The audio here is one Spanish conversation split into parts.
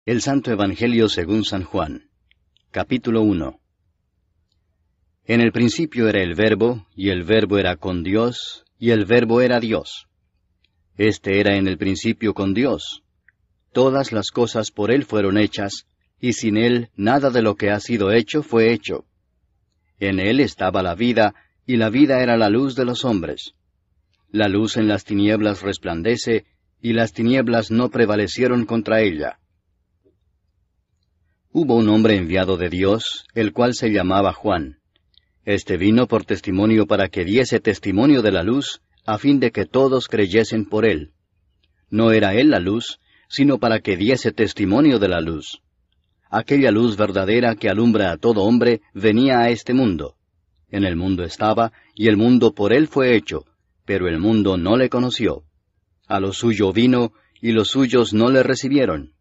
El Santo Evangelio según San Juan. Capítulo 1. En el principio era el Verbo, y el Verbo era con Dios, y el Verbo era Dios. Este era en el principio con Dios. Todas las cosas por Él fueron hechas, y sin Él nada de lo que ha sido hecho fue hecho. En Él estaba la vida, y la vida era la luz de los hombres. La luz en las tinieblas resplandece, y las tinieblas no prevalecieron contra ella. Hubo un hombre enviado de Dios, el cual se llamaba Juan. Este vino por testimonio para que diese testimonio de la luz, a fin de que todos creyesen por él. No era él la luz, sino para que diese testimonio de la luz. Aquella luz verdadera que alumbra a todo hombre venía a este mundo. En el mundo estaba, y el mundo por él fue hecho, pero el mundo no le conoció. A lo suyo vino, y los suyos no le recibieron.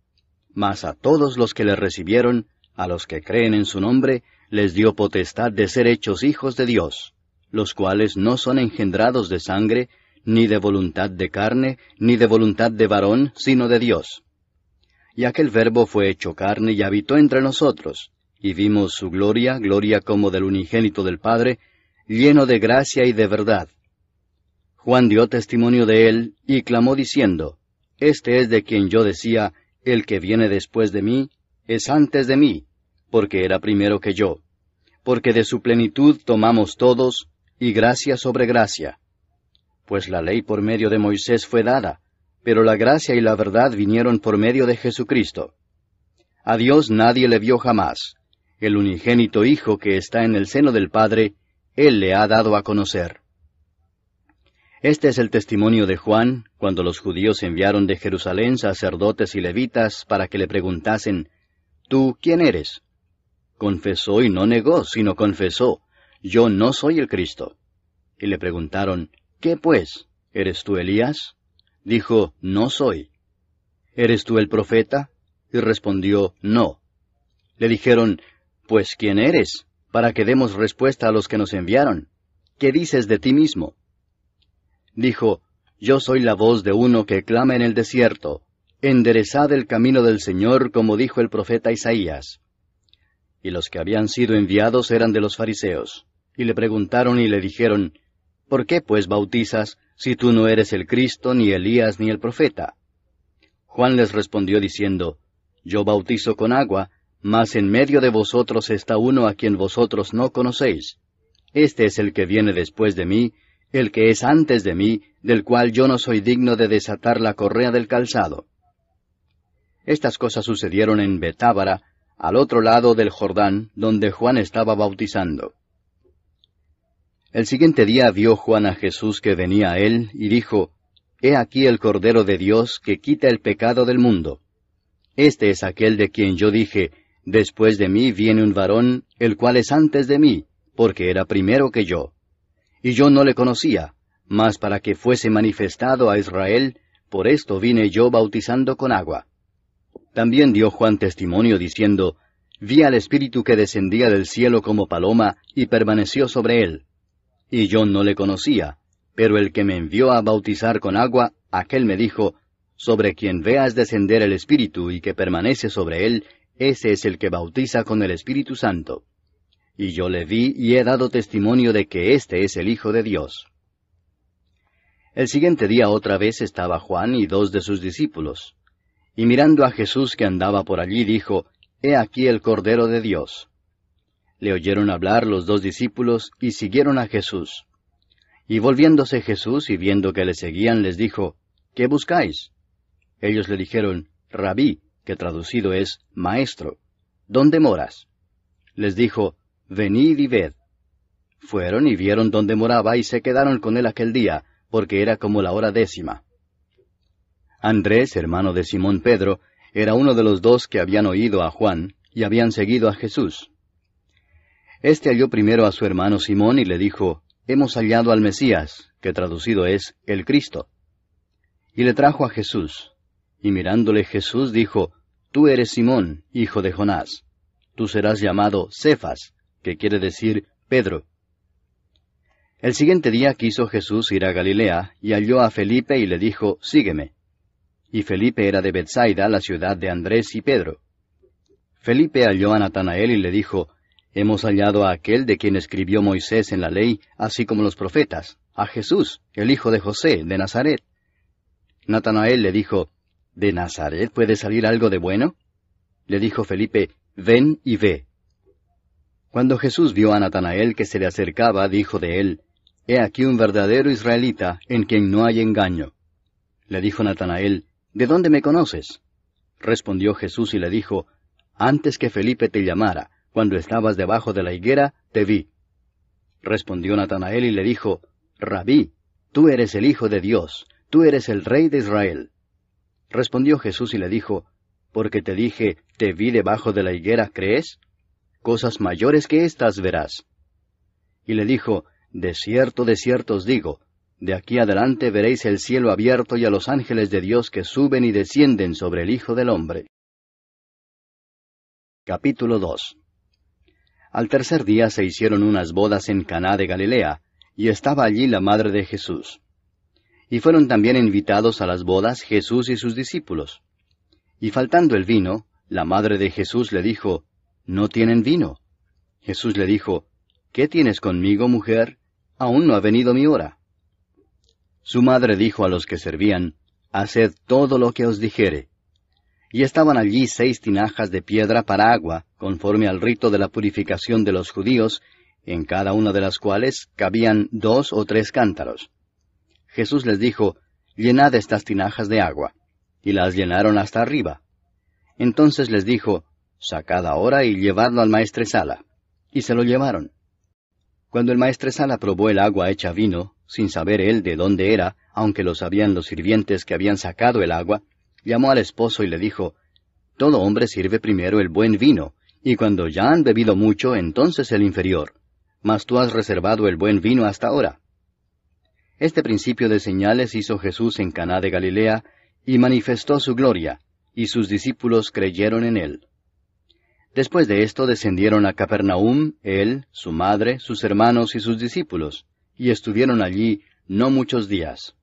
Mas a todos los que le recibieron, a los que creen en su nombre, les dio potestad de ser hechos hijos de Dios, los cuales no son engendrados de sangre, ni de voluntad de carne, ni de voluntad de varón, sino de Dios. Y aquel Verbo fue hecho carne y habitó entre nosotros, y vimos su gloria, gloria como del unigénito del Padre, lleno de gracia y de verdad. Juan dio testimonio de él, y clamó diciendo, Este es de quien yo decía, el que viene después de mí, es antes de mí, porque era primero que yo. Porque de su plenitud tomamos todos, y gracia sobre gracia. Pues la ley por medio de Moisés fue dada, pero la gracia y la verdad vinieron por medio de Jesucristo. A Dios nadie le vio jamás. El unigénito Hijo que está en el seno del Padre, Él le ha dado a conocer. Este es el testimonio de Juan, cuando los judíos enviaron de Jerusalén sacerdotes y levitas para que le preguntasen, ¿Tú quién eres? Confesó y no negó, sino confesó, Yo no soy el Cristo. Y le preguntaron, ¿Qué pues? ¿Eres tú Elías? Dijo, No soy. ¿Eres tú el profeta? Y respondió, No. Le dijeron, Pues ¿quién eres? Para que demos respuesta a los que nos enviaron. ¿Qué dices de ti mismo? Dijo, Yo soy la voz de uno que clama en el desierto, enderezad el camino del Señor, como dijo el profeta Isaías. Y los que habían sido enviados eran de los fariseos, y le preguntaron y le dijeron, ¿Por qué pues bautizas, si tú no eres el Cristo, ni Elías, ni el profeta? Juan les respondió diciendo, Yo bautizo con agua, mas en medio de vosotros está uno a quien vosotros no conocéis. Este es el que viene después de mí, el que es antes de mí, del cual yo no soy digno de desatar la correa del calzado. Estas cosas sucedieron en Betábara, al otro lado del Jordán, donde Juan estaba bautizando. El siguiente día vio Juan a Jesús que venía a él, y dijo, He aquí el Cordero de Dios que quita el pecado del mundo. Este es aquel de quien yo dije, Después de mí viene un varón, el cual es antes de mí, porque era primero que yo. Y yo no le conocía, mas para que fuese manifestado a Israel, por esto vine yo bautizando con agua. También dio Juan testimonio diciendo, Vi al Espíritu que descendía del cielo como paloma, y permaneció sobre él. Y yo no le conocía, pero el que me envió a bautizar con agua, aquel me dijo, Sobre quien veas descender el Espíritu y que permanece sobre él, ese es el que bautiza con el Espíritu Santo. Y yo le vi y he dado testimonio de que éste es el Hijo de Dios. El siguiente día otra vez estaba Juan y 2 de sus discípulos. Y mirando a Jesús que andaba por allí, dijo, He aquí el Cordero de Dios. Le oyeron hablar los 2 discípulos y siguieron a Jesús. Y volviéndose Jesús y viendo que le seguían, les dijo, ¿Qué buscáis? Ellos le dijeron, Rabí, que traducido es, Maestro, ¿dónde moras? Les dijo, Venid y ved. Fueron y vieron dónde moraba y se quedaron con él aquel día, porque era como la hora 10. Andrés, hermano de Simón Pedro, era uno de los 2 que habían oído a Juan y habían seguido a Jesús. Este halló primero a su hermano Simón y le dijo, Hemos hallado al Mesías, que traducido es, el Cristo. Y le trajo a Jesús. Y mirándole Jesús dijo, Tú eres Simón, hijo de Jonás. Tú serás llamado Cefas, que quiere decir Pedro. El siguiente día quiso Jesús ir a Galilea, y halló a Felipe y le dijo, Sígueme. y Felipe era de Betsaida, la ciudad de Andrés y Pedro. Felipe halló a Natanael y le dijo, Hemos hallado a aquel de quien escribió Moisés en la ley, así como los profetas, a Jesús, el hijo de José, de Nazaret. Natanael le dijo, ¿De Nazaret puede salir algo de bueno? Le dijo Felipe, Ven y ve. Cuando Jesús vio a Natanael que se le acercaba, dijo de él, He aquí un verdadero israelita, en quien no hay engaño. Le dijo Natanael, ¿De dónde me conoces? Respondió Jesús y le dijo, Antes que Felipe te llamara, cuando estabas debajo de la higuera, te vi. Respondió Natanael y le dijo, Rabí, tú eres el Hijo de Dios, tú eres el Rey de Israel. Respondió Jesús y le dijo, Porque te dije, te vi debajo de la higuera, ¿crees? Cosas mayores que éstas verás. Y le dijo, de cierto os digo, de aquí adelante veréis el cielo abierto y a los ángeles de Dios que suben y descienden sobre el Hijo del Hombre. Capítulo 2. Al tercer día se hicieron unas bodas en Caná de Galilea, y estaba allí la madre de Jesús. Y fueron también invitados a las bodas Jesús y sus discípulos. Y faltando el vino, la madre de Jesús le dijo, ¿No tienen vino? Jesús le dijo, ¿Qué tienes conmigo, mujer? Aún no ha venido mi hora. Su madre dijo a los que servían, Haced todo lo que os dijere. Y estaban allí 6 tinajas de piedra para agua, conforme al rito de la purificación de los judíos, en cada una de las cuales cabían 2 o 3 cántaros. Jesús les dijo, Llenad estas tinajas de agua. Y las llenaron hasta arriba. Entonces les dijo, Sacad ahora y llevadlo al maestresala. Y se lo llevaron. Cuando el maestresala probó el agua hecha vino, sin saber él de dónde era, aunque lo sabían los sirvientes que habían sacado el agua, llamó al esposo y le dijo, Todo hombre sirve primero el buen vino, y cuando ya han bebido mucho, entonces el inferior. Mas tú has reservado el buen vino hasta ahora. Este principio de señales hizo Jesús en Caná de Galilea, y manifestó su gloria, y sus discípulos creyeron en él. Después de esto descendieron a Capernaum, él, su madre, sus hermanos y sus discípulos, y estuvieron allí no muchos días.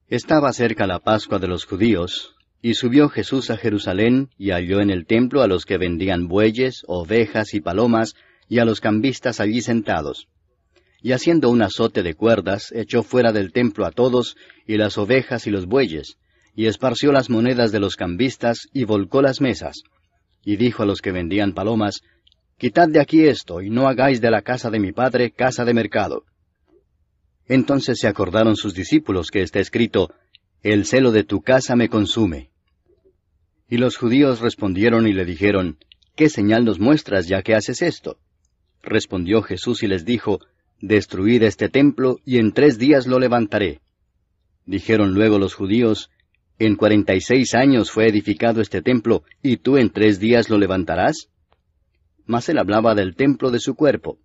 Estaba cerca la Pascua de los judíos, y subió Jesús a Jerusalén, y halló en el templo a los que vendían bueyes, ovejas y palomas, y a los cambistas allí sentados. Y haciendo un azote de cuerdas, echó fuera del templo a todos, y las ovejas y los bueyes, y esparció las monedas de los cambistas, y volcó las mesas. Y dijo a los que vendían palomas, Quitad de aquí esto, y no hagáis de la casa de mi padre casa de mercado. Entonces se acordaron sus discípulos que está escrito, El celo de tu casa me consume. Y los judíos respondieron y le dijeron, ¿Qué señal nos muestras ya que haces esto? Respondió Jesús y les dijo, Destruid este templo, y en 3 días lo levantaré. Dijeron luego los judíos, ¿En 46 años fue edificado este templo, y tú en 3 días lo levantarás? Mas él hablaba del templo de su cuerpo.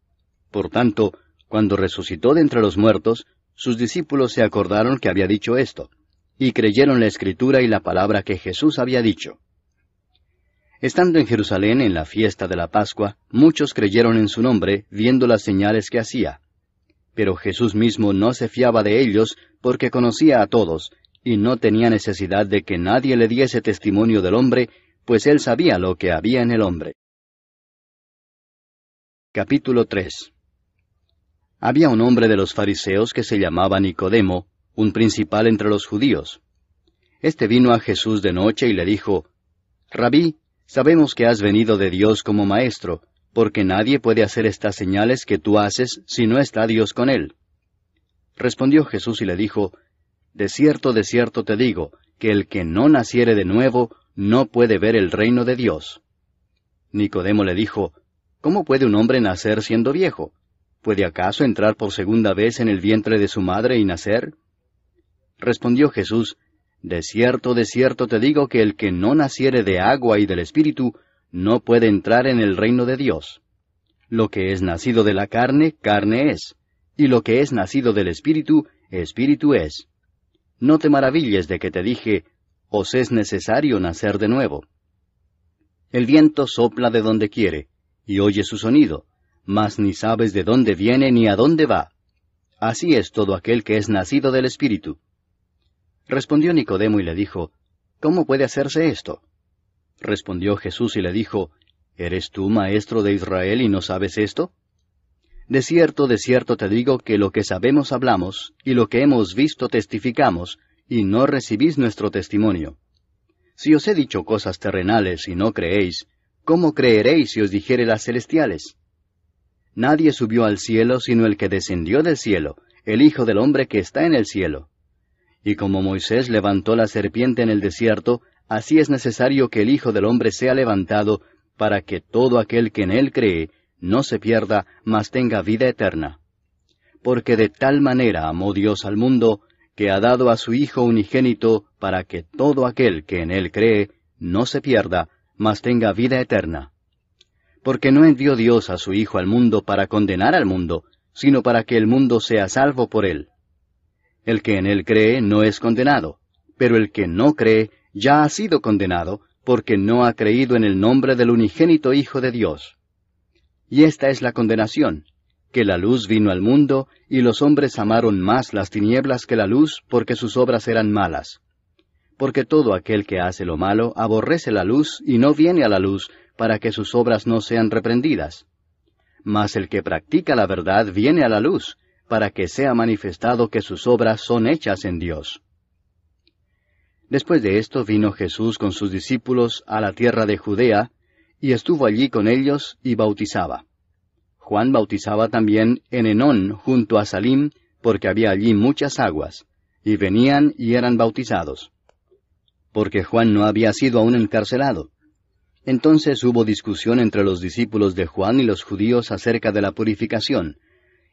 Por tanto, cuando resucitó de entre los muertos, sus discípulos se acordaron que había dicho esto, y creyeron la Escritura y la palabra que Jesús había dicho. Estando en Jerusalén en la fiesta de la Pascua, muchos creyeron en su nombre, viendo las señales que hacía. Pero Jesús mismo no se fiaba de ellos, porque conocía a todos, y no tenía necesidad de que nadie le diese testimonio del hombre, pues él sabía lo que había en el hombre. Capítulo 3. Había un hombre de los fariseos que se llamaba Nicodemo, un principal entre los judíos. Este vino a Jesús de noche y le dijo, Rabí, sabemos que has venido de Dios como maestro, porque nadie puede hacer estas señales que tú haces si no está Dios con él. Respondió Jesús y le dijo, de cierto te digo, que el que no naciere de nuevo, no puede ver el reino de Dios. Nicodemo le dijo, ¿Cómo puede un hombre nacer siendo viejo? ¿Puede acaso entrar por segunda vez en el vientre de su madre y nacer? Respondió Jesús, de cierto te digo que el que no naciere de agua y del Espíritu, no puede entrar en el reino de Dios. Lo que es nacido de la carne, carne es, y lo que es nacido del Espíritu, Espíritu es. No te maravilles de que te dije, os es necesario nacer de nuevo. El viento sopla de donde quiere, y oye su sonido, mas ni sabes de dónde viene ni a dónde va. Así es todo aquel que es nacido del Espíritu. Respondió Nicodemo y le dijo, ¿Cómo puede hacerse esto? Respondió Jesús y le dijo, ¿Eres tú maestro de Israel y no sabes esto? De cierto te digo que lo que sabemos hablamos, y lo que hemos visto testificamos, y no recibís nuestro testimonio. Si os he dicho cosas terrenales y no creéis, ¿cómo creeréis si os dijere las celestiales? Nadie subió al cielo sino el que descendió del cielo, el Hijo del Hombre que está en el cielo. Y como Moisés levantó la serpiente en el desierto, así es necesario que el Hijo del Hombre sea levantado, para que todo aquel que en él cree no se pierda, mas tenga vida eterna. Porque de tal manera amó Dios al mundo, que ha dado a su Hijo unigénito, para que todo aquel que en él cree no se pierda, mas tenga vida eterna. Porque no envió Dios a su Hijo al mundo para condenar al mundo, sino para que el mundo sea salvo por él. El que en él cree no es condenado, pero el que no cree ya ha sido condenado, porque no ha creído en el nombre del unigénito Hijo de Dios. Y esta es la condenación, que la luz vino al mundo, y los hombres amaron más las tinieblas que la luz, porque sus obras eran malas. Porque todo aquel que hace lo malo aborrece la luz, y no viene a la luz, para que sus obras no sean reprendidas. Mas el que practica la verdad viene a la luz, para que sea manifestado que sus obras son hechas en Dios. Después de esto vino Jesús con sus discípulos a la tierra de Judea, y estuvo allí con ellos y bautizaba. Juan bautizaba también en Enón junto a Salim, porque había allí muchas aguas, y venían y eran bautizados. Porque Juan no había sido aún encarcelado. Entonces hubo discusión entre los discípulos de Juan y los judíos acerca de la purificación,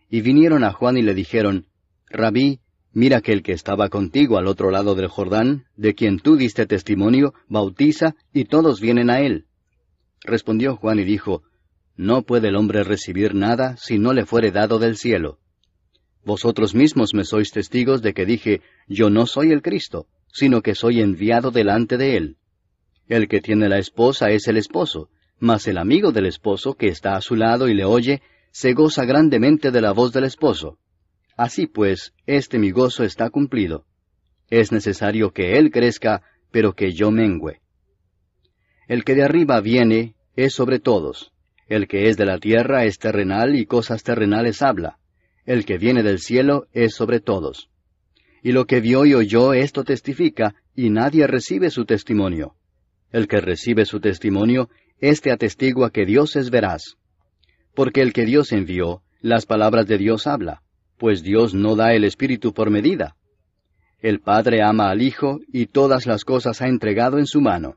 y vinieron a Juan y le dijeron, Rabí, mira que el que estaba contigo al otro lado del Jordán, de quien tú diste testimonio, bautiza, y todos vienen a él. Respondió Juan y dijo, No puede el hombre recibir nada si no le fuere dado del cielo. Vosotros mismos me sois testigos de que dije, Yo no soy el Cristo, sino que soy enviado delante de él. El que tiene la esposa es el esposo, mas el amigo del esposo que está a su lado y le oye, se goza grandemente de la voz del esposo. Así pues, mi gozo está cumplido. Es necesario que él crezca, pero que yo mengüe. El que de arriba viene es sobre todos. El que es de la tierra es terrenal y cosas terrenales habla. El que viene del cielo es sobre todos. Y lo que vio y oyó esto testifica, y nadie recibe su testimonio. El que recibe su testimonio, éste atestigua que Dios es veraz. Porque el que Dios envió, las palabras de Dios habla, pues Dios no da el Espíritu por medida. El Padre ama al Hijo, y todas las cosas ha entregado en su mano.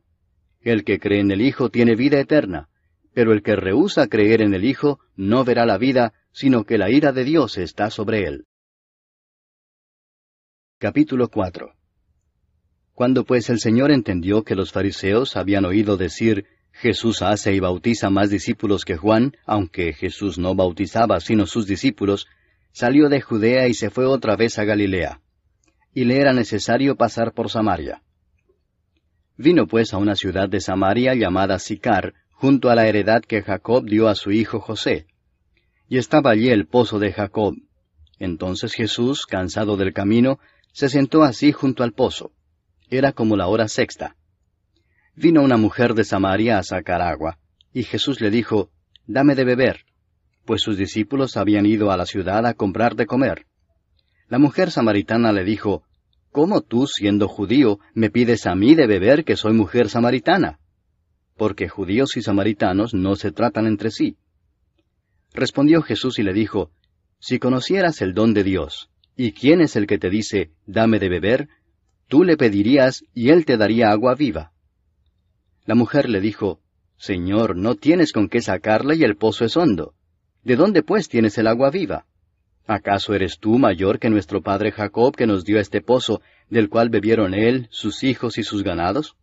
El que cree en el Hijo tiene vida eterna, pero el que rehúsa creer en el Hijo no verá la vida, sino que la ira de Dios está sobre él. Capítulo 4. Cuando pues el Señor entendió que los fariseos habían oído decir, Jesús hace y bautiza más discípulos que Juan, aunque Jesús no bautizaba sino sus discípulos, salió de Judea y se fue otra vez a Galilea. Y le era necesario pasar por Samaria. Vino pues a una ciudad de Samaria llamada Sicar, junto a la heredad que Jacob dio a su hijo José. Y estaba allí el pozo de Jacob. Entonces Jesús, cansado del camino, se sentó así junto al pozo. Era como la hora sexta. Vino una mujer de Samaria a sacar agua, y Jesús le dijo, Dame de beber, pues sus discípulos habían ido a la ciudad a comprar de comer. La mujer samaritana le dijo, ¿Cómo tú, siendo judío, me pides a mí de beber que soy mujer samaritana? Porque judíos y samaritanos no se tratan entre sí. Respondió Jesús y le dijo, Si conocieras el don de Dios, y quién es el que te dice, Dame de beber, tú le pedirías y él te daría agua viva. La mujer le dijo, Señor, no tienes con qué sacarla y el pozo es hondo. ¿De dónde pues tienes el agua viva? ¿Acaso eres tú mayor que nuestro padre Jacob, que nos dio este pozo, del cual bebieron él, sus hijos y sus ganados?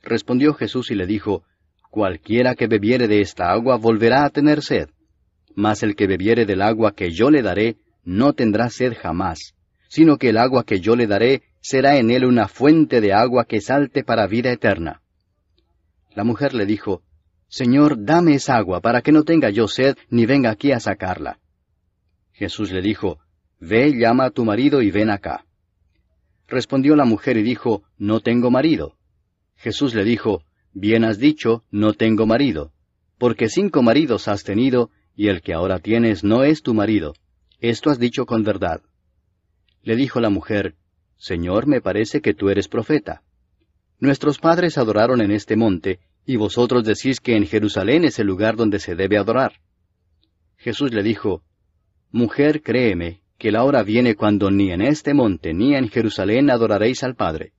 Respondió Jesús y le dijo, Cualquiera que bebiere de esta agua volverá a tener sed, mas el que bebiere del agua que yo le daré no tendrá sed jamás, sino que el agua que yo le daré será en él una fuente de agua que salte para vida eterna. La mujer le dijo, Señor, dame esa agua para que no tenga yo sed ni venga aquí a sacarla. Jesús le dijo, Ve, llama a tu marido y ven acá. Respondió la mujer y dijo, No tengo marido. Jesús le dijo, Bien has dicho, no tengo marido, porque 5 maridos has tenido, y el que ahora tienes no es tu marido. Esto has dicho con verdad. Le dijo la mujer, Señor, me parece que tú eres profeta. Nuestros padres adoraron en este monte, y vosotros decís que en Jerusalén es el lugar donde se debe adorar. Jesús le dijo, Mujer, créeme, que la hora viene cuando ni en este monte ni en Jerusalén adoraréis al Padre.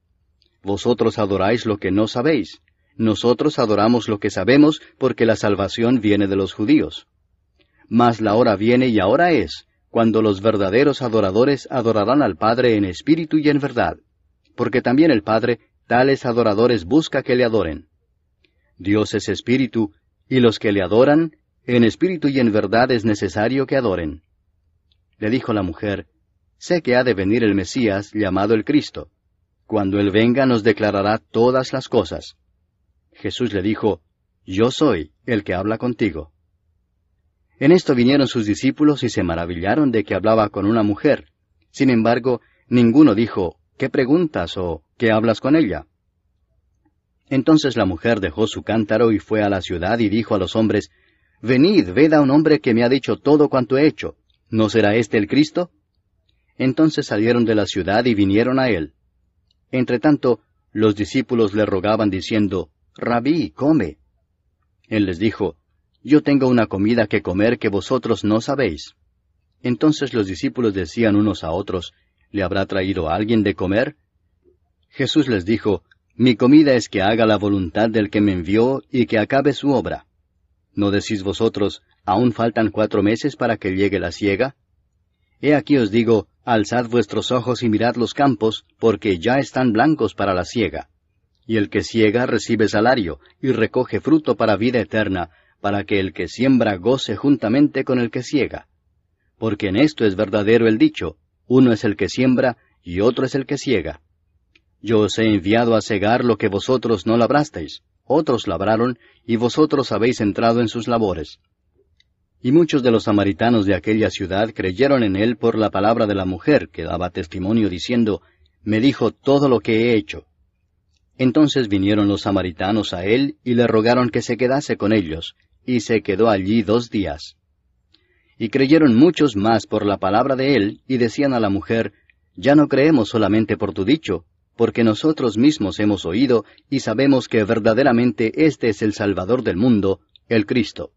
Vosotros adoráis lo que no sabéis. Nosotros adoramos lo que sabemos, porque la salvación viene de los judíos. Mas la hora viene y ahora es, cuando los verdaderos adoradores adorarán al Padre en espíritu y en verdad, porque también el Padre tales adoradores busca que le adoren. Dios es espíritu, y los que le adoran, en espíritu y en verdad es necesario que adoren. Le dijo la mujer, Sé que ha de venir el Mesías, llamado el Cristo. Cuando Él venga nos declarará todas las cosas. Jesús le dijo, Yo soy el que habla contigo. En esto vinieron sus discípulos y se maravillaron de que hablaba con una mujer. Sin embargo, ninguno dijo, ¿qué preguntas o qué hablas con ella? Entonces la mujer dejó su cántaro y fue a la ciudad y dijo a los hombres, Venid, ved a un hombre que me ha dicho todo cuanto he hecho. ¿No será este el Cristo? Entonces salieron de la ciudad y vinieron a él. Entretanto, los discípulos le rogaban diciendo, Rabí, come. Él les dijo, Yo tengo una comida que comer que vosotros no sabéis. Entonces los discípulos decían unos a otros, ¿Le habrá traído alguien de comer? Jesús les dijo, Mi comida es que haga la voluntad del que me envió y que acabe su obra. ¿No decís vosotros, aún faltan 4 meses para que llegue la siega? He aquí os digo, alzad vuestros ojos y mirad los campos, porque ya están blancos para la siega. Y el que siega recibe salario, y recoge fruto para vida eterna, para que el que siembra goce juntamente con el que siega. Porque en esto es verdadero el dicho, uno es el que siembra, y otro es el que siega. Yo os he enviado a segar lo que vosotros no labrasteis, otros labraron, y vosotros habéis entrado en sus labores. Y muchos de los samaritanos de aquella ciudad creyeron en él por la palabra de la mujer, que daba testimonio diciendo, Me dijo todo lo que he hecho. Entonces vinieron los samaritanos a él, y le rogaron que se quedase con ellos, y se quedó allí 2 días. Y creyeron muchos más por la palabra de él, y decían a la mujer, Ya no creemos solamente por tu dicho, porque nosotros mismos hemos oído, y sabemos que verdaderamente este es el Salvador del mundo, el Cristo.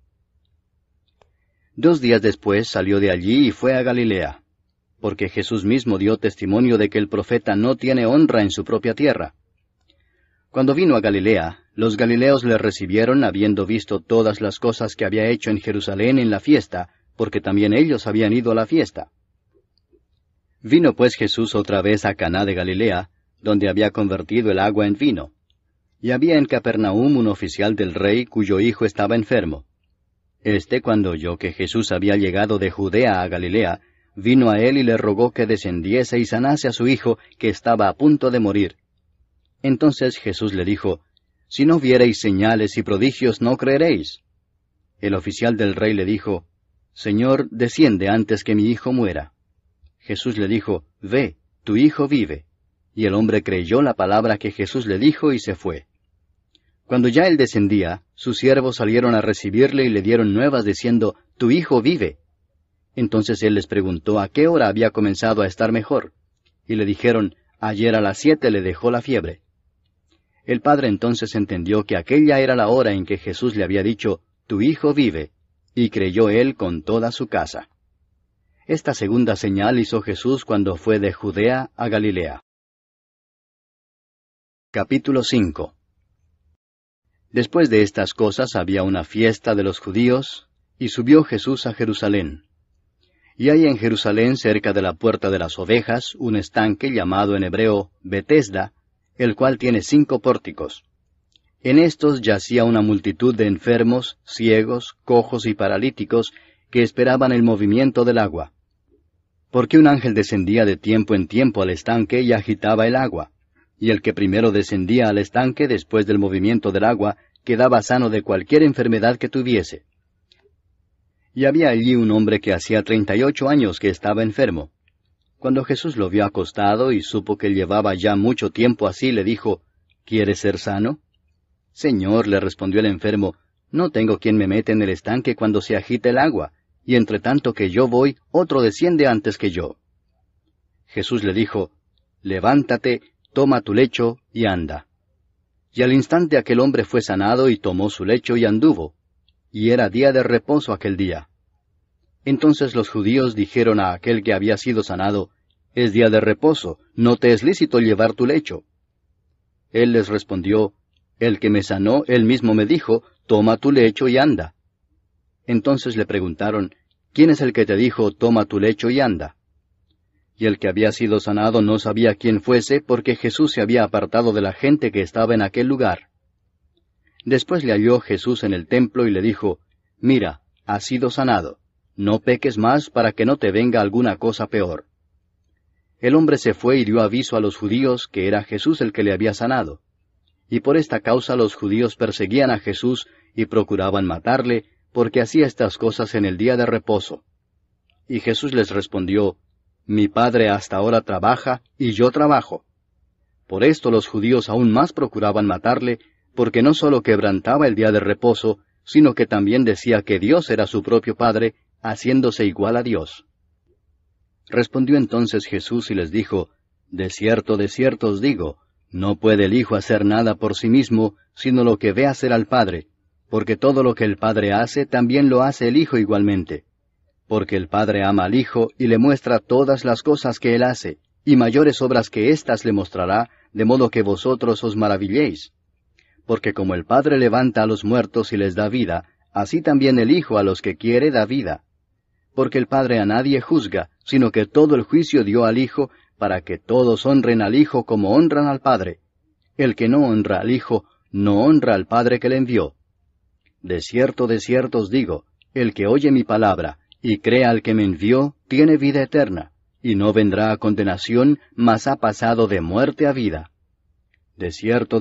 2 días después salió de allí y fue a Galilea, porque Jesús mismo dio testimonio de que el profeta no tiene honra en su propia tierra. Cuando vino a Galilea, los galileos le recibieron habiendo visto todas las cosas que había hecho en Jerusalén en la fiesta, porque también ellos habían ido a la fiesta. Vino pues Jesús otra vez a Caná de Galilea, donde había convertido el agua en vino. Y había en Capernaum un oficial del rey cuyo hijo estaba enfermo. Cuando oyó que Jesús había llegado de Judea a Galilea, vino a él y le rogó que descendiese y sanase a su hijo, que estaba a punto de morir. Entonces Jesús le dijo, Si no viereis señales y prodigios, no creeréis. El oficial del rey le dijo, Señor, desciende antes que mi hijo muera. Jesús le dijo, Ve, tu hijo vive. Y el hombre creyó la palabra que Jesús le dijo y se fue. Cuando ya él descendía, sus siervos salieron a recibirle y le dieron nuevas diciendo, Tu hijo vive. Entonces él les preguntó a qué hora había comenzado a estar mejor. Y le dijeron, Ayer a las 7 le dejó la fiebre. El padre entonces entendió que aquella era la hora en que Jesús le había dicho, Tu hijo vive, y creyó él con toda su casa. Esta segunda señal hizo Jesús cuando fue de Judea a Galilea. Capítulo 5. Después de estas cosas había una fiesta de los judíos, y subió Jesús a Jerusalén. Y hay en Jerusalén, cerca de la puerta de las ovejas, un estanque llamado en hebreo Betesda, el cual tiene 5 pórticos. En estos yacía una multitud de enfermos, ciegos, cojos y paralíticos, que esperaban el movimiento del agua. Porque un ángel descendía de tiempo en tiempo al estanque y agitaba el agua. Y el que primero descendía al estanque después del movimiento del agua, quedaba sano de cualquier enfermedad que tuviese. Y había allí un hombre que hacía 38 años que estaba enfermo. Cuando Jesús lo vio acostado y supo que llevaba ya mucho tiempo así, le dijo, ¿quieres ser sano? Señor, le respondió el enfermo, no tengo quien me mete en el estanque cuando se agita el agua, y entre tanto que yo voy, otro desciende antes que yo. Jesús le dijo, levántate, toma tu lecho y anda. Y al instante aquel hombre fue sanado y tomó su lecho y anduvo. Y era día de reposo aquel día. Entonces los judíos dijeron a aquel que había sido sanado, es día de reposo, no te es lícito llevar tu lecho. Él les respondió, el que me sanó, él mismo me dijo, toma tu lecho y anda. Entonces le preguntaron, ¿quién es el que te dijo, toma tu lecho y anda? Y el que había sido sanado no sabía quién fuese, porque Jesús se había apartado de la gente que estaba en aquel lugar. Después le halló Jesús en el templo y le dijo, mira, has sido sanado, no peques más para que no te venga alguna cosa peor. El hombre se fue y dio aviso a los judíos que era Jesús el que le había sanado. Y por esta causa los judíos perseguían a Jesús y procuraban matarle, porque hacía estas cosas en el día de reposo. Y Jesús les respondió, mi Padre hasta ahora trabaja, y yo trabajo. Por esto los judíos aún más procuraban matarle, porque no sólo quebrantaba el día de reposo, sino que también decía que Dios era su propio Padre, haciéndose igual a Dios. Respondió entonces Jesús y les dijo, de cierto os digo, no puede el Hijo hacer nada por sí mismo, sino lo que ve hacer al Padre, porque todo lo que el Padre hace, también lo hace el Hijo igualmente. Porque el Padre ama al Hijo y le muestra todas las cosas que Él hace, y mayores obras que éstas le mostrará, de modo que vosotros os maravilléis. Porque como el Padre levanta a los muertos y les da vida, así también el Hijo a los que quiere da vida. Porque el Padre a nadie juzga, sino que todo el juicio dio al Hijo, para que todos honren al Hijo como honran al Padre. El que no honra al Hijo, no honra al Padre que le envió. De cierto os digo, el que oye mi palabra, y crea al que me envió, tiene vida eterna, y no vendrá a condenación, mas ha pasado de muerte a vida. De cierto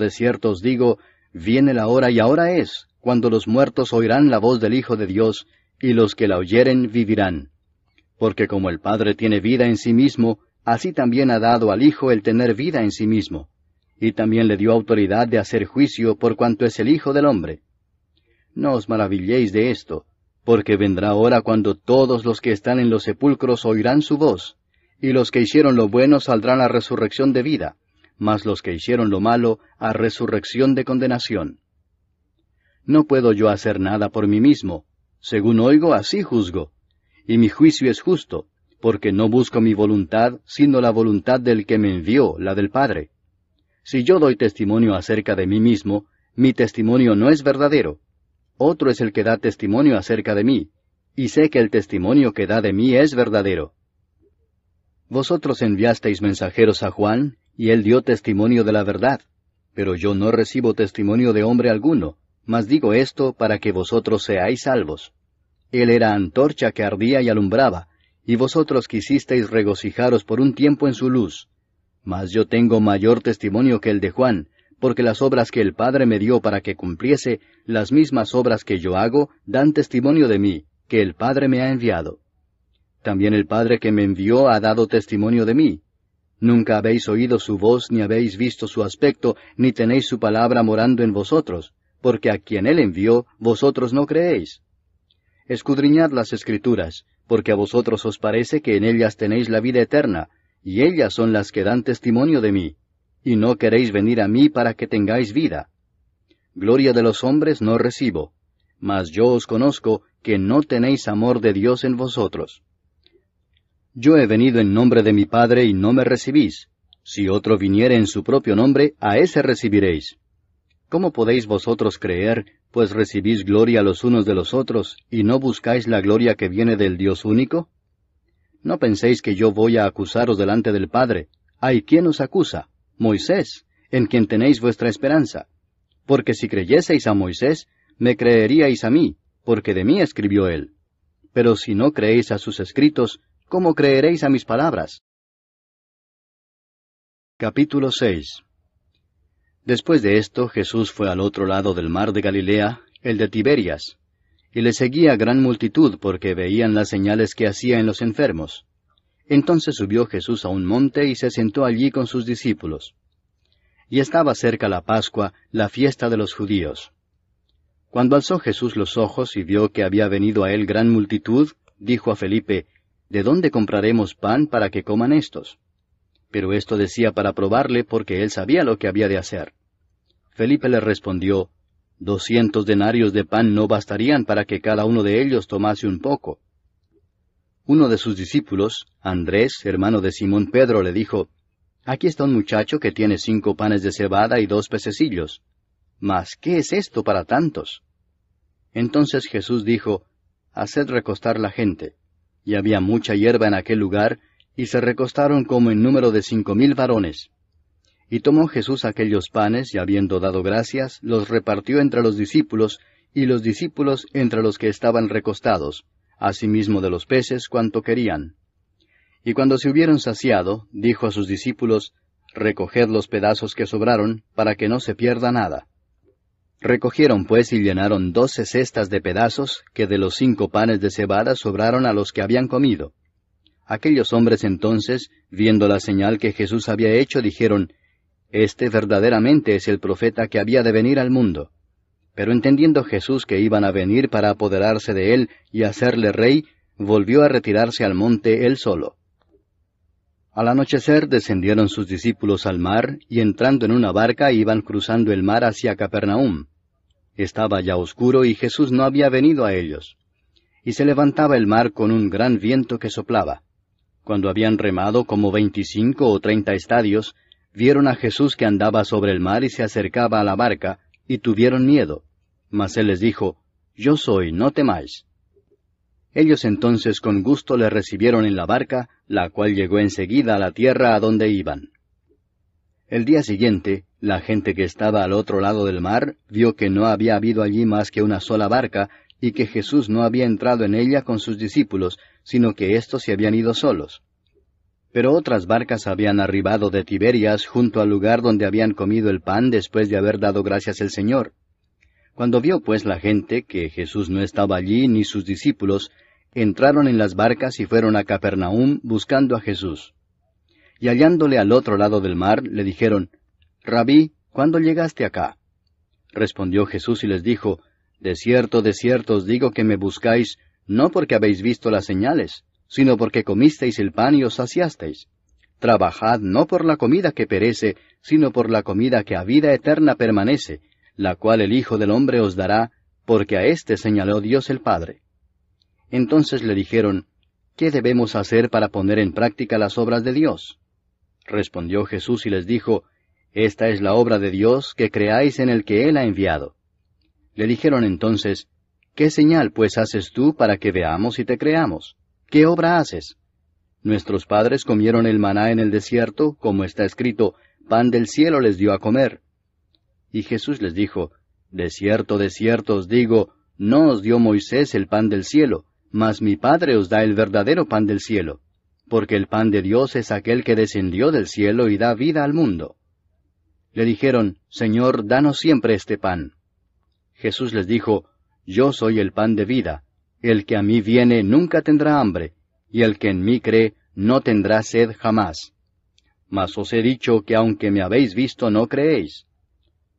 os digo, viene la hora y ahora es, cuando los muertos oirán la voz del Hijo de Dios, y los que la oyeren vivirán. Porque como el Padre tiene vida en sí mismo, así también ha dado al Hijo el tener vida en sí mismo, y también le dio autoridad de hacer juicio por cuanto es el Hijo del hombre. No os maravilléis de esto, porque vendrá hora cuando todos los que están en los sepulcros oirán su voz, y los que hicieron lo bueno saldrán a resurrección de vida, mas los que hicieron lo malo a resurrección de condenación. No puedo yo hacer nada por mí mismo, según oigo así juzgo, y mi juicio es justo, porque no busco mi voluntad, sino la voluntad del que me envió, la del Padre. Si yo doy testimonio acerca de mí mismo, mi testimonio no es verdadero. Otro es el que da testimonio acerca de mí, y sé que el testimonio que da de mí es verdadero. Vosotros enviasteis mensajeros a Juan, y él dio testimonio de la verdad, pero yo no recibo testimonio de hombre alguno, mas digo esto para que vosotros seáis salvos. Él era antorcha que ardía y alumbraba, y vosotros quisisteis regocijaros por un tiempo en su luz. Mas yo tengo mayor testimonio que el de Juan, porque las obras que el Padre me dio para que cumpliese, las mismas obras que yo hago, dan testimonio de mí, que el Padre me ha enviado. También el Padre que me envió ha dado testimonio de mí. Nunca habéis oído su voz, ni habéis visto su aspecto, ni tenéis su palabra morando en vosotros, porque a quien él envió, vosotros no creéis. Escudriñad las Escrituras, porque a vosotros os parece que en ellas tenéis la vida eterna, y ellas son las que dan testimonio de mí, y no queréis venir a mí para que tengáis vida. Gloria de los hombres no recibo, mas yo os conozco que no tenéis amor de Dios en vosotros. Yo he venido en nombre de mi Padre y no me recibís. Si otro viniere en su propio nombre, a ese recibiréis. ¿Cómo podéis vosotros creer, pues recibís gloria los unos de los otros, y no buscáis la gloria que viene del Dios único? No penséis que yo voy a acusaros delante del Padre. ¿Hay quien os acusa? Moisés, en quien tenéis vuestra esperanza. Porque si creyeseis a Moisés, me creeríais a mí, porque de mí escribió él. Pero si no creéis a sus escritos, ¿cómo creeréis a mis palabras? Capítulo 6. Después de esto, Jesús fue al otro lado del mar de Galilea, el de Tiberias, y le seguía gran multitud porque veían las señales que hacía en los enfermos. Entonces subió Jesús a un monte y se sentó allí con sus discípulos. Y estaba cerca la Pascua, la fiesta de los judíos. Cuando alzó Jesús los ojos y vio que había venido a él gran multitud, dijo a Felipe, ¿De dónde compraremos pan para que coman estos? Pero esto decía para probarle, porque él sabía lo que había de hacer. Felipe le respondió, 200 denarios de pan no bastarían para que cada uno de ellos tomase un poco. Uno de sus discípulos, Andrés, hermano de Simón Pedro, le dijo, Aquí está un muchacho que tiene 5 panes de cebada y 2 pececillos. Mas, ¿qué es esto para tantos? Entonces Jesús dijo, Haced recostar la gente. Y había mucha hierba en aquel lugar, y se recostaron como en número de 5,000 varones. Y tomó Jesús aquellos panes, y habiendo dado gracias, los repartió entre los discípulos, y los discípulos entre los que estaban recostados, asimismo de los peces cuanto querían. Y cuando se hubieron saciado, dijo a sus discípulos, Recoged los pedazos que sobraron, para que no se pierda nada. Recogieron pues y llenaron 12 cestas de pedazos, que de los 5 panes de cebada sobraron a los que habían comido. Aquellos hombres entonces, viendo la señal que Jesús había hecho, dijeron, Este verdaderamente es el profeta que había de venir al mundo. Pero entendiendo Jesús que iban a venir para apoderarse de él y hacerle rey, volvió a retirarse al monte él solo. Al anochecer descendieron sus discípulos al mar, y entrando en una barca iban cruzando el mar hacia Capernaum. Estaba ya oscuro y Jesús no había venido a ellos. Y se levantaba el mar con un gran viento que soplaba. Cuando habían remado como 25 o 30 estadios, vieron a Jesús que andaba sobre el mar y se acercaba a la barca, y tuvieron miedo. Mas él les dijo, Yo soy, no temáis. Ellos entonces con gusto le recibieron en la barca, la cual llegó enseguida a la tierra a donde iban. El día siguiente, la gente que estaba al otro lado del mar vio que no había habido allí más que una sola barca, y que Jesús no había entrado en ella con sus discípulos, sino que éstos se habían ido solos. Pero otras barcas habían arribado de Tiberias junto al lugar donde habían comido el pan después de haber dado gracias al Señor. Cuando vio pues la gente que Jesús no estaba allí ni sus discípulos, entraron en las barcas y fueron a Capernaum buscando a Jesús. Y hallándole al otro lado del mar, le dijeron, Rabí, ¿cuándo llegaste acá? Respondió Jesús y les dijo, de cierto os digo que me buscáis, no porque habéis visto las señales, sino porque comisteis el pan y os saciasteis. Trabajad no por la comida que perece, sino por la comida que a vida eterna permanece, la cual el Hijo del Hombre os dará, porque a éste señaló Dios el Padre. Entonces le dijeron, ¿qué debemos hacer para poner en práctica las obras de Dios? Respondió Jesús y les dijo, Esta es la obra de Dios, que creáis en el que Él ha enviado. Le dijeron entonces, ¿qué señal pues haces tú para que veamos y te creamos? ¿Qué obra haces? Nuestros padres comieron el maná en el desierto, como está escrito, pan del cielo les dio a comer. Y Jesús les dijo, de cierto os digo, no os dio Moisés el pan del cielo, mas mi Padre os da el verdadero pan del cielo, porque el pan de Dios es aquel que descendió del cielo y da vida al mundo. Le dijeron, Señor, danos siempre este pan. Jesús les dijo, Yo soy el pan de vida, el que a mí viene nunca tendrá hambre, y el que en mí cree no tendrá sed jamás. Mas os he dicho que aunque me habéis visto no creéis.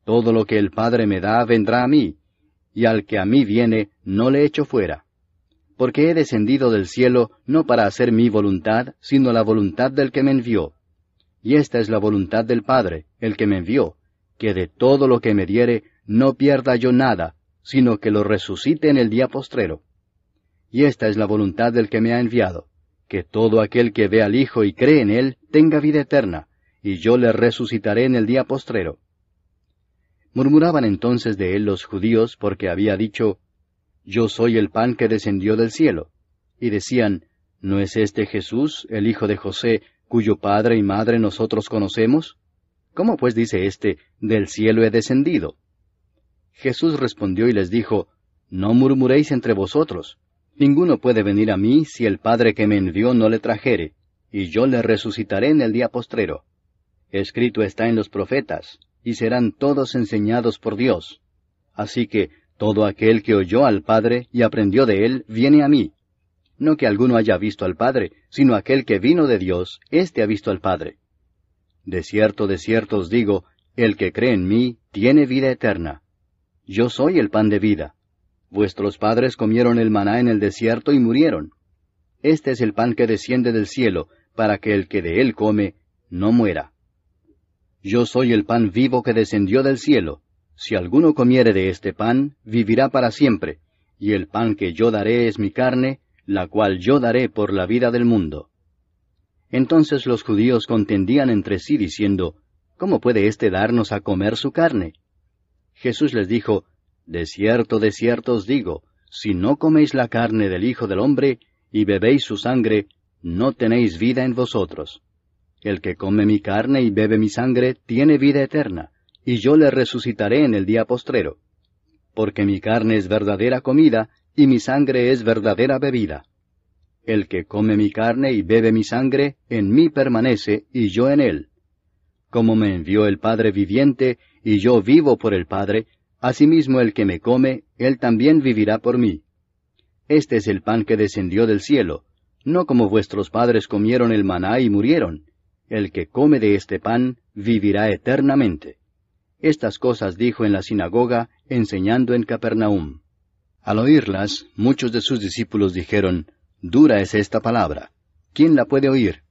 Todo lo que el Padre me da vendrá a mí, y al que a mí viene no le echo fuera. Porque he descendido del cielo no para hacer mi voluntad, sino la voluntad del que me envió. Y esta es la voluntad del Padre, el que me envió, que de todo lo que me diere no pierda yo nada, sino que lo resucite en el día postrero. Y esta es la voluntad del que me ha enviado, que todo aquel que ve al Hijo y cree en Él tenga vida eterna, y yo le resucitaré en el día postrero. Murmuraban entonces de él los judíos, porque había dicho, Yo soy el pan que descendió del cielo. Y decían, ¿no es este Jesús, el hijo de José, cuyo padre y madre nosotros conocemos? ¿Cómo pues dice éste, del cielo he descendido? Jesús respondió y les dijo, No murmuréis entre vosotros. Ninguno puede venir a mí si el Padre que me envió no le trajere, y yo le resucitaré en el día postrero. Escrito está en los profetas, y serán todos enseñados por Dios. Así que todo aquel que oyó al Padre y aprendió de él, viene a mí. No que alguno haya visto al Padre, sino aquel que vino de Dios, éste ha visto al Padre. De cierto os digo, el que cree en mí tiene vida eterna. Yo soy el pan de vida. Vuestros padres comieron el maná en el desierto y murieron. Este es el pan que desciende del cielo, para que el que de él come no muera. Yo soy el pan vivo que descendió del cielo. Si alguno comiere de este pan, vivirá para siempre, y el pan que yo daré es mi carne, la cual yo daré por la vida del mundo. Entonces los judíos contendían entre sí diciendo, ¿cómo puede éste darnos a comer su carne? Jesús les dijo, de cierto os digo, si no coméis la carne del Hijo del Hombre, y bebéis su sangre, no tenéis vida en vosotros. El que come mi carne y bebe mi sangre, tiene vida eterna, y yo le resucitaré en el día postrero. Porque mi carne es verdadera comida, y mi sangre es verdadera bebida. El que come mi carne y bebe mi sangre, en mí permanece, y yo en él. Como me envió el Padre viviente, y yo vivo por el Padre, asimismo el que me come, él también vivirá por mí. Este es el pan que descendió del cielo, no como vuestros padres comieron el maná y murieron. El que come de este pan, vivirá eternamente. Estas cosas dijo en la sinagoga, enseñando en Capernaum. Al oírlas, muchos de sus discípulos dijeron, dura es esta palabra, ¿quién la puede oír?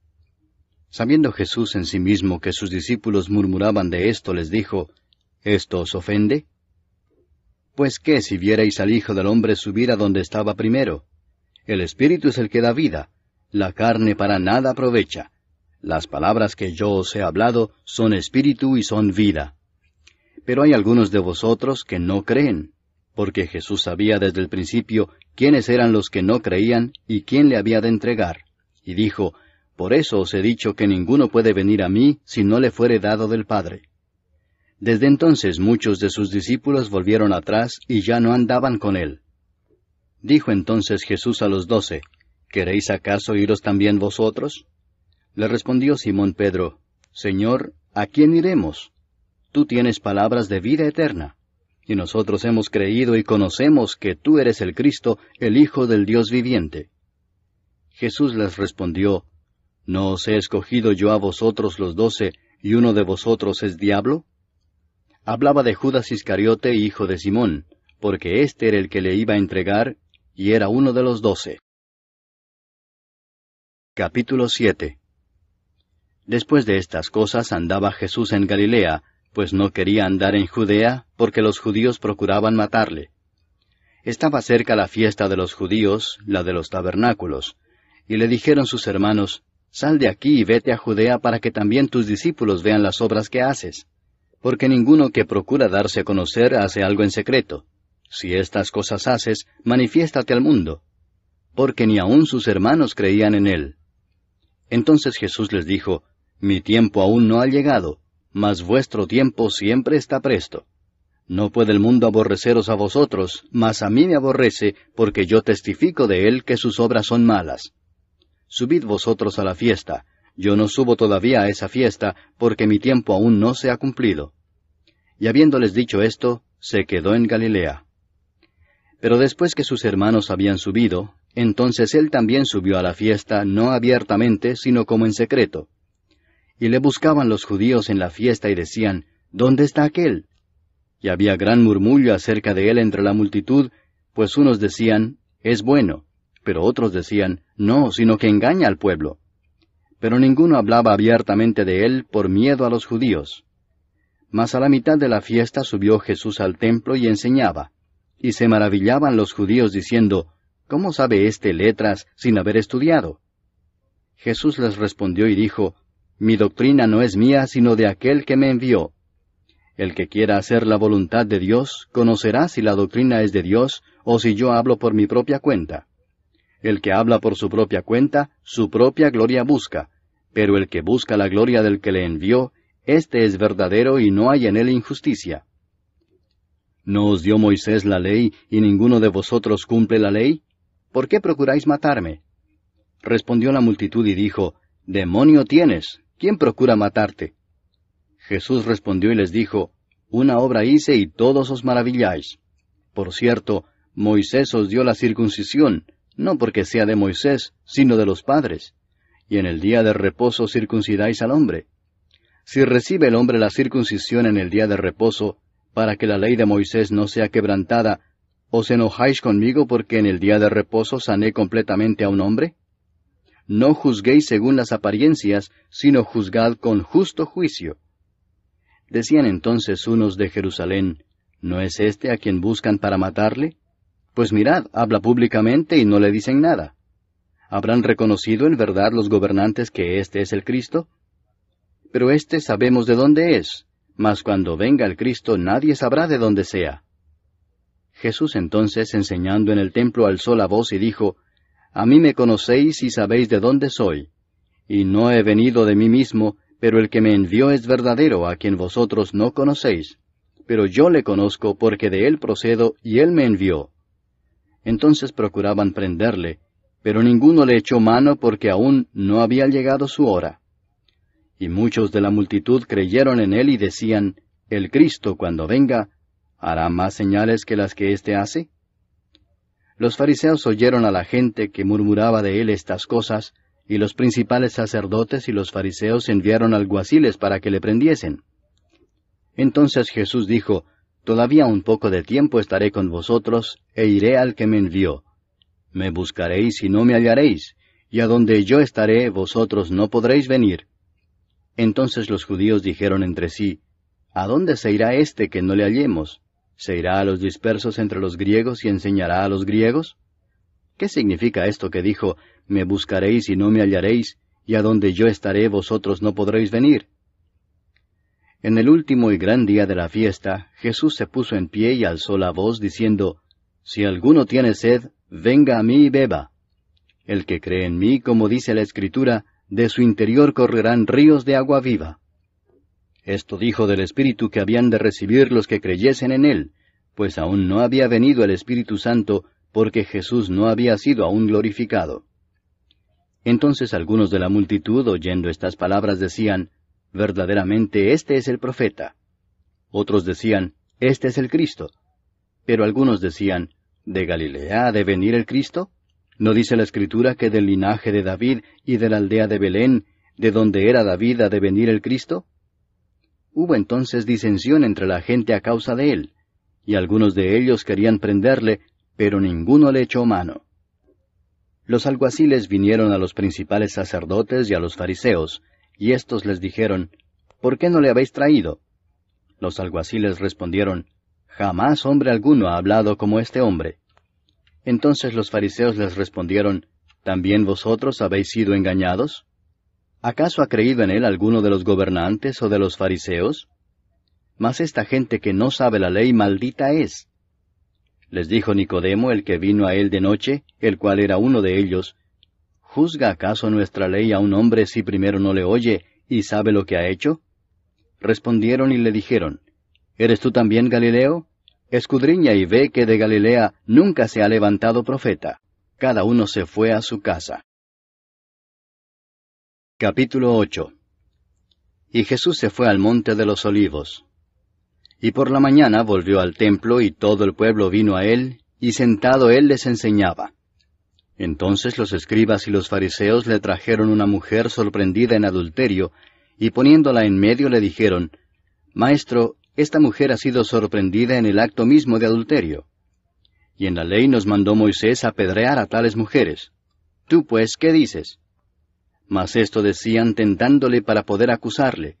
Sabiendo Jesús en sí mismo que sus discípulos murmuraban de esto, les dijo, ¿esto os ofende? Pues qué si vierais al Hijo del Hombre subir a donde estaba primero. El Espíritu es el que da vida, la carne para nada aprovecha. Las palabras que yo os he hablado son espíritu y son vida. Pero hay algunos de vosotros que no creen, porque Jesús sabía desde el principio quiénes eran los que no creían y quién le había de entregar. Y dijo, por eso os he dicho que ninguno puede venir a mí si no le fuere dado del Padre. Desde entonces muchos de sus discípulos volvieron atrás y ya no andaban con él. Dijo entonces Jesús a los 12, ¿queréis acaso iros también vosotros? Le respondió Simón Pedro, Señor, ¿a quién iremos? Tú tienes palabras de vida eterna, y nosotros hemos creído y conocemos que tú eres el Cristo, el Hijo del Dios viviente. Jesús les respondió, ¿no os he escogido yo a vosotros los 12, y uno de vosotros es diablo? Hablaba de Judas Iscariote, hijo de Simón, porque éste era el que le iba a entregar, y era uno de los 12. Capítulo 7. Después de estas cosas andaba Jesús en Galilea, pues no quería andar en Judea, porque los judíos procuraban matarle. Estaba cerca la fiesta de los judíos, la de los tabernáculos, y le dijeron sus hermanos, Sal de aquí y vete a Judea para que también tus discípulos vean las obras que haces. Porque ninguno que procura darse a conocer hace algo en secreto. Si estas cosas haces, manifiéstate al mundo. Porque ni aun sus hermanos creían en él. Entonces Jesús les dijo, Mi tiempo aún no ha llegado, mas vuestro tiempo siempre está presto. No puede el mundo aborreceros a vosotros, mas a mí me aborrece, porque yo testifico de él que sus obras son malas. Subid vosotros a la fiesta. Yo no subo todavía a esa fiesta, porque mi tiempo aún no se ha cumplido. Y habiéndoles dicho esto, se quedó en Galilea. Pero después que sus hermanos habían subido, entonces él también subió a la fiesta, no abiertamente, sino como en secreto. Y le buscaban los judíos en la fiesta y decían, ¿dónde está aquél? Y había gran murmullo acerca de él entre la multitud, pues unos decían, es bueno, pero otros decían, no, sino que engaña al pueblo. Pero ninguno hablaba abiertamente de él por miedo a los judíos. Mas a la mitad de la fiesta subió Jesús al templo y enseñaba. Y se maravillaban los judíos diciendo, ¿cómo sabe éste letras sin haber estudiado? Jesús les respondió y dijo, Mi doctrina no es mía, sino de aquel que me envió. El que quiera hacer la voluntad de Dios, conocerá si la doctrina es de Dios, o si yo hablo por mi propia cuenta. El que habla por su propia cuenta, su propia gloria busca, pero el que busca la gloria del que le envió, éste es verdadero y no hay en él injusticia. ¿No os dio Moisés la ley, y ninguno de vosotros cumple la ley? ¿Por qué procuráis matarme? Respondió la multitud y dijo, Demonio tienes, ¿quién procura matarte? Jesús respondió y les dijo, Una obra hice y todos os maravilláis. Por cierto, Moisés os dio la circuncisión, no porque sea de Moisés, sino de los padres. Y en el día de reposo circuncidáis al hombre. Si recibe el hombre la circuncisión en el día de reposo, para que la ley de Moisés no sea quebrantada, ¿os enojáis conmigo porque en el día de reposo sané completamente a un hombre? No juzguéis según las apariencias, sino juzgad con justo juicio. Decían entonces unos de Jerusalén, ¿no es este a quien buscan para matarle? Pues mirad, habla públicamente y no le dicen nada. ¿Habrán reconocido en verdad los gobernantes que éste es el Cristo? Pero éste sabemos de dónde es, mas cuando venga el Cristo nadie sabrá de dónde sea. Jesús entonces, enseñando en el templo, alzó la voz y dijo, A mí me conocéis y sabéis de dónde soy. Y no he venido de mí mismo, pero el que me envió es verdadero, a quien vosotros no conocéis. Pero yo le conozco porque de él procedo y él me envió. Entonces procuraban prenderle, pero ninguno le echó mano porque aún no había llegado su hora. Y muchos de la multitud creyeron en él y decían, El Cristo, cuando venga, ¿hará más señales que las que éste hace? Los fariseos oyeron a la gente que murmuraba de él estas cosas, y los principales sacerdotes y los fariseos enviaron alguaciles para que le prendiesen. Entonces Jesús dijo, Todavía un poco de tiempo estaré con vosotros, e iré al que me envió. Me buscaréis y no me hallaréis, y a donde yo estaré vosotros no podréis venir. Entonces los judíos dijeron entre sí, ¿A dónde se irá éste que no le hallemos? ¿Se irá a los dispersos entre los griegos y enseñará a los griegos? ¿Qué significa esto que dijo, me buscaréis y no me hallaréis, y a donde yo estaré vosotros no podréis venir? En el último y gran día de la fiesta, Jesús se puso en pie y alzó la voz, diciendo, Si alguno tiene sed, venga a mí y beba. El que cree en mí, como dice la Escritura, de su interior correrán ríos de agua viva. Esto dijo del Espíritu que habían de recibir los que creyesen en él, pues aún no había venido el Espíritu Santo, porque Jesús no había sido aún glorificado. Entonces algunos de la multitud, oyendo estas palabras, decían, Verdaderamente este es el profeta. Otros decían, Este es el Cristo. Pero algunos decían, ¿De Galilea ha de venir el Cristo? ¿No dice la Escritura que del linaje de David y de la aldea de Belén, de donde era David, ha de venir el Cristo? Hubo entonces disensión entre la gente a causa de él, y algunos de ellos querían prenderle, pero ninguno le echó mano. Los alguaciles vinieron a los principales sacerdotes y a los fariseos, y éstos les dijeron, ¿Por qué no le habéis traído? Los alguaciles respondieron, Jamás hombre alguno ha hablado como este hombre. Entonces los fariseos les respondieron, ¿También vosotros habéis sido engañados? ¿Acaso ha creído en él alguno de los gobernantes o de los fariseos? Mas esta gente que no sabe la ley maldita es. Les dijo Nicodemo, el que vino a él de noche, el cual era uno de ellos, ¿Juzga acaso nuestra ley a un hombre si primero no le oye y sabe lo que ha hecho? Respondieron y le dijeron, ¿Eres tú también Galileo? Escudriña y ve que de Galilea nunca se ha levantado profeta. Cada uno se fue a su casa. Capítulo 8. Y Jesús se fue al monte de los olivos. Y por la mañana volvió al templo, y todo el pueblo vino a él, y sentado él les enseñaba. Entonces los escribas y los fariseos le trajeron una mujer sorprendida en adulterio, y poniéndola en medio le dijeron, Maestro, esta mujer ha sido sorprendida en el acto mismo de adulterio. Y en la ley nos mandó Moisés apedrear a tales mujeres. Tú pues, ¿qué dices? Mas esto decían tentándole para poder acusarle.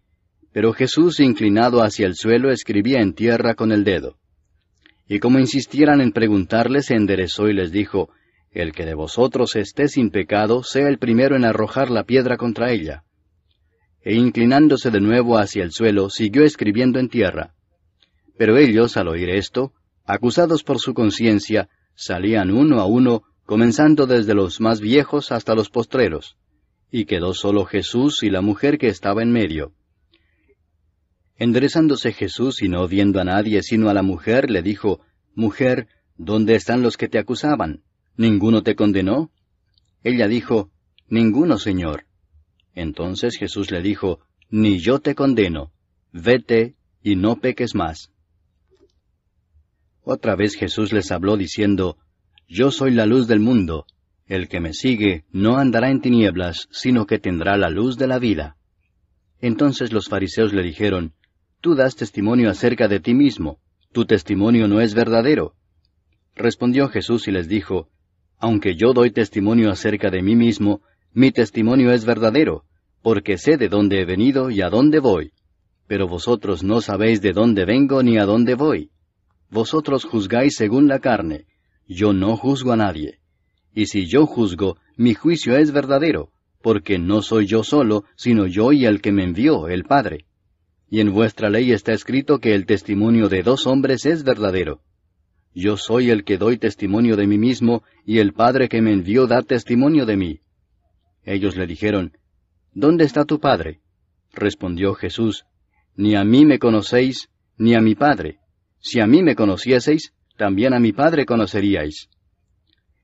Pero Jesús, inclinado hacia el suelo, escribía en tierra con el dedo. Y como insistieran en preguntarle, se enderezó y les dijo, El que de vosotros esté sin pecado, sea el primero en arrojar la piedra contra ella. E inclinándose de nuevo hacia el suelo, siguió escribiendo en tierra. Pero ellos, al oír esto, acusados por su conciencia, salían uno a uno, comenzando desde los más viejos hasta los postreros. Y quedó solo Jesús y la mujer que estaba en medio. Enderezándose Jesús y no viendo a nadie sino a la mujer, le dijo, Mujer, ¿dónde están los que te acusaban? ¿Ninguno te condenó? Ella dijo, Ninguno, Señor. Entonces Jesús le dijo, Ni yo te condeno. Vete y no peques más. Otra vez Jesús les habló diciendo, Yo soy la luz del mundo. El que me sigue no andará en tinieblas, sino que tendrá la luz de la vida. Entonces los fariseos le dijeron, Tú das testimonio acerca de ti mismo, tu testimonio no es verdadero. Respondió Jesús y les dijo, Aunque yo doy testimonio acerca de mí mismo, mi testimonio es verdadero, porque sé de dónde he venido y a dónde voy. Pero vosotros no sabéis de dónde vengo ni a dónde voy. Vosotros juzgáis según la carne, yo no juzgo a nadie. Y si yo juzgo, mi juicio es verdadero, porque no soy yo solo, sino yo y el que me envió, el Padre. Y en vuestra ley está escrito que el testimonio de 2 hombres es verdadero. Yo soy el que doy testimonio de mí mismo, y el Padre que me envió da testimonio de mí. Ellos le dijeron, ¿Dónde está tu Padre? Respondió Jesús, Ni a mí me conocéis, ni a mi Padre. Si a mí me conocieseis, también a mi Padre conoceríais.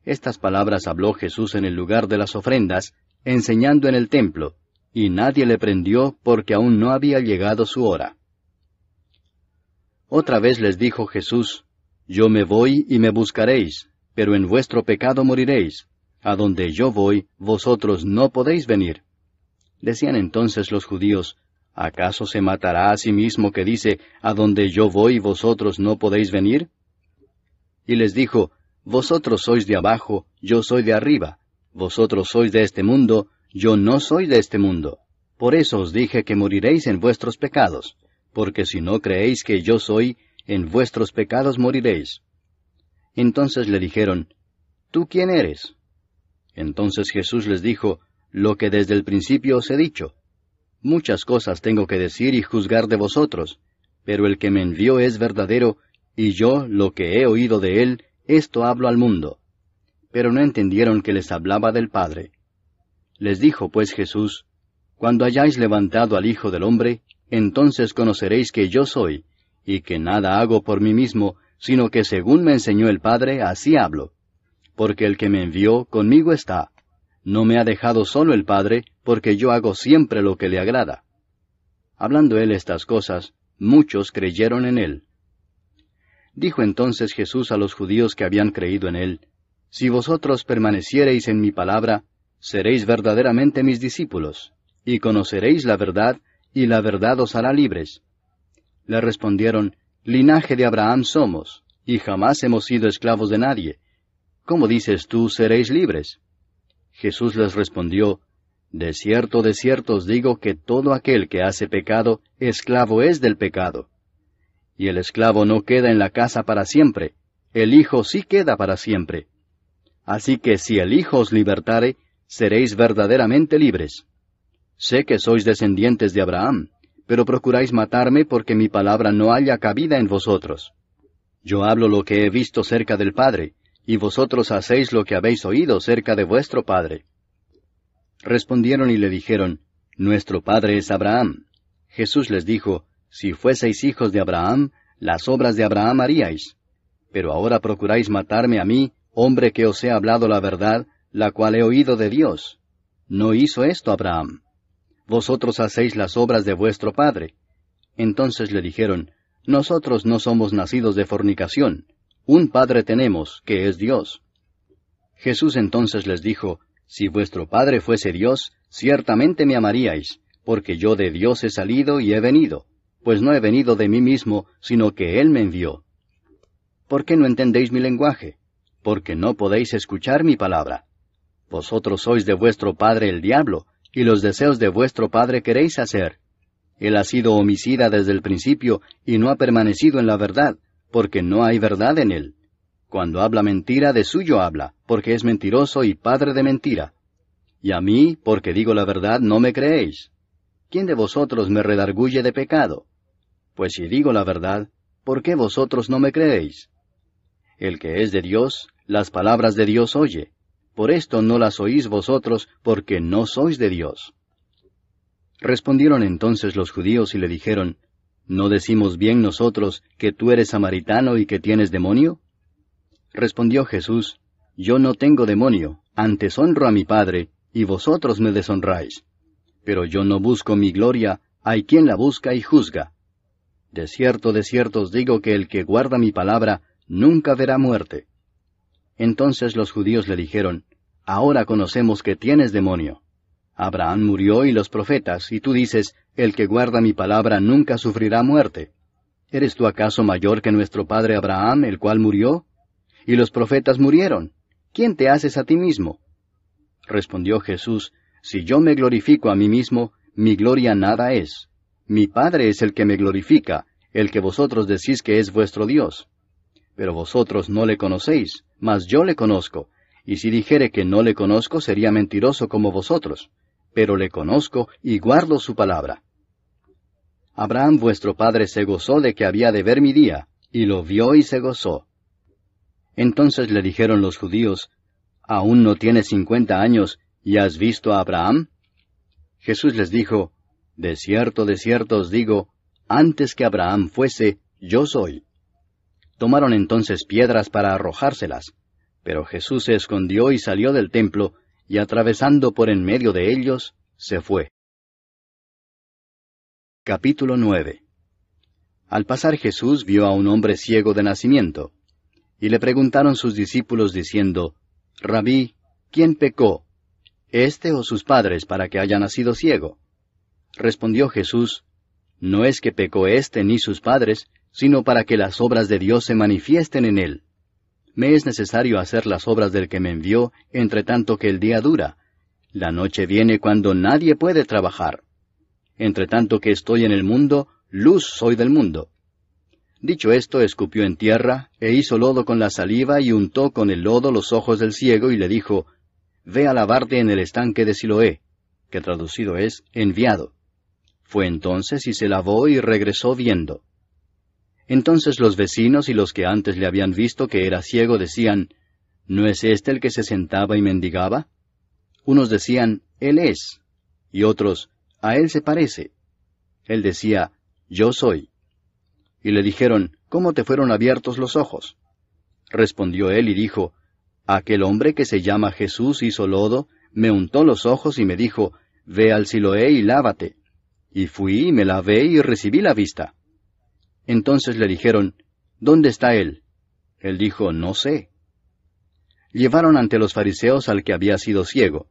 Estas palabras habló Jesús en el lugar de las ofrendas, enseñando en el templo, y nadie le prendió porque aún no había llegado su hora. Otra vez les dijo Jesús, Yo me voy y me buscaréis, pero en vuestro pecado moriréis. A donde yo voy, vosotros no podéis venir. Decían entonces los judíos, ¿acaso se matará a sí mismo que dice, a donde yo voy vosotros no podéis venir? Y les dijo, Vosotros sois de abajo, yo soy de arriba. Vosotros sois de este mundo, yo no soy de este mundo. Por eso os dije que moriréis en vuestros pecados, porque si no creéis que yo soy, en vuestros pecados moriréis. Entonces le dijeron, ¿Tú quién eres? Entonces Jesús les dijo, Lo que desde el principio os he dicho. Muchas cosas tengo que decir y juzgar de vosotros, pero el que me envió es verdadero, y yo, lo que he oído de él, esto hablo al mundo. Pero no entendieron que les hablaba del Padre. Les dijo pues Jesús, Cuando hayáis levantado al Hijo del Hombre, entonces conoceréis que yo soy, y que nada hago por mí mismo, sino que según me enseñó el Padre, así hablo. Porque el que me envió conmigo está. No me ha dejado solo el Padre, porque yo hago siempre lo que le agrada. Hablando él estas cosas, muchos creyeron en él. Dijo entonces Jesús a los judíos que habían creído en él, Si vosotros permaneciereis en mi palabra, seréis verdaderamente mis discípulos, y conoceréis la verdad, y la verdad os hará libres. Le respondieron, Linaje de Abraham somos, y jamás hemos sido esclavos de nadie. ¿Cómo dices tú, seréis libres? Jesús les respondió, de cierto os digo que todo aquel que hace pecado, esclavo es del pecado. Y el esclavo no queda en la casa para siempre, el Hijo sí queda para siempre. Así que si el Hijo os libertare, seréis verdaderamente libres. Sé que sois descendientes de Abraham, pero procuráis matarme porque mi palabra no haya cabida en vosotros. Yo hablo lo que he visto cerca del Padre, y vosotros hacéis lo que habéis oído cerca de vuestro padre. Respondieron y le dijeron, Nuestro padre es Abraham. Jesús les dijo, Si fueseis hijos de Abraham, las obras de Abraham haríais. Pero ahora procuráis matarme a mí, hombre que os he hablado la verdad, la cual he oído de Dios. No hizo esto Abraham. Vosotros hacéis las obras de vuestro padre. Entonces le dijeron, Nosotros no somos nacidos de fornicación. Un Padre tenemos, que es Dios. Jesús entonces les dijo, Si vuestro Padre fuese Dios, ciertamente me amaríais, porque yo de Dios he salido y he venido, pues no he venido de mí mismo, sino que Él me envió. ¿Por qué no entendéis mi lenguaje? Porque no podéis escuchar mi palabra. Vosotros sois de vuestro padre el diablo, y los deseos de vuestro padre queréis hacer. Él ha sido homicida desde el principio, y no ha permanecido en la verdad, porque no hay verdad en él. Cuando habla mentira, de suyo habla, porque es mentiroso y padre de mentira. Y a mí, porque digo la verdad, no me creéis. ¿Quién de vosotros me redarguye de pecado? Pues si digo la verdad, ¿por qué vosotros no me creéis? El que es de Dios, las palabras de Dios oye. Por esto no las oís vosotros, porque no sois de Dios. Respondieron entonces los judíos y le dijeron, ¿No decimos bien nosotros que tú eres samaritano y que tienes demonio? Respondió Jesús, Yo no tengo demonio, antes honro a mi Padre, y vosotros me deshonráis. Pero yo no busco mi gloria, hay quien la busca y juzga. De cierto os digo que el que guarda mi palabra, nunca verá muerte. Entonces los judíos le dijeron, ahora conocemos que tienes demonio. Abraham murió y los profetas, y tú dices, el que guarda mi palabra nunca sufrirá muerte. ¿Eres tú acaso mayor que nuestro padre Abraham, el cual murió? Y los profetas murieron. ¿Quién te haces a ti mismo? Respondió Jesús, si yo me glorifico a mí mismo, mi gloria nada es. Mi Padre es el que me glorifica, el que vosotros decís que es vuestro Dios. Pero vosotros no le conocéis, mas yo le conozco, y si dijere que no le conozco sería mentiroso como vosotros, pero le conozco y guardo su palabra. Abraham vuestro padre se gozó de que había de ver mi día, y lo vio y se gozó. Entonces le dijeron los judíos, ¿aún no tienes 50 años, y has visto a Abraham? Jesús les dijo, de cierto os digo, antes que Abraham fuese, yo soy. Tomaron entonces piedras para arrojárselas, pero Jesús se escondió y salió del templo, y atravesando por en medio de ellos, se fue. Capítulo 9. Al pasar Jesús vio a un hombre ciego de nacimiento, y le preguntaron sus discípulos diciendo, Rabí, ¿quién pecó, éste o sus padres, para que haya nacido ciego? Respondió Jesús, no es que pecó éste ni sus padres, sino para que las obras de Dios se manifiesten en él. Me es necesario hacer las obras del que me envió, entre tanto que el día dura. La noche viene cuando nadie puede trabajar. Entre tanto que estoy en el mundo, luz soy del mundo. Dicho esto, escupió en tierra, e hizo lodo con la saliva, y untó con el lodo los ojos del ciego, y le dijo, Ve a lavarte en el estanque de Siloé, que traducido es, enviado. Fue entonces y se lavó y regresó viendo. Entonces los vecinos y los que antes le habían visto que era ciego decían, ¿no es este el que se sentaba y mendigaba? Unos decían, Él es, y otros, a él se parece. Él decía, Yo soy. Y le dijeron, ¿cómo te fueron abiertos los ojos? Respondió él y dijo, Aquel hombre que se llama Jesús hizo lodo, me untó los ojos y me dijo, Ve al Siloé y lávate. Y fui y me lavé y recibí la vista. Entonces le dijeron, ¿dónde está él? Él dijo, no sé. Llevaron ante los fariseos al que había sido ciego,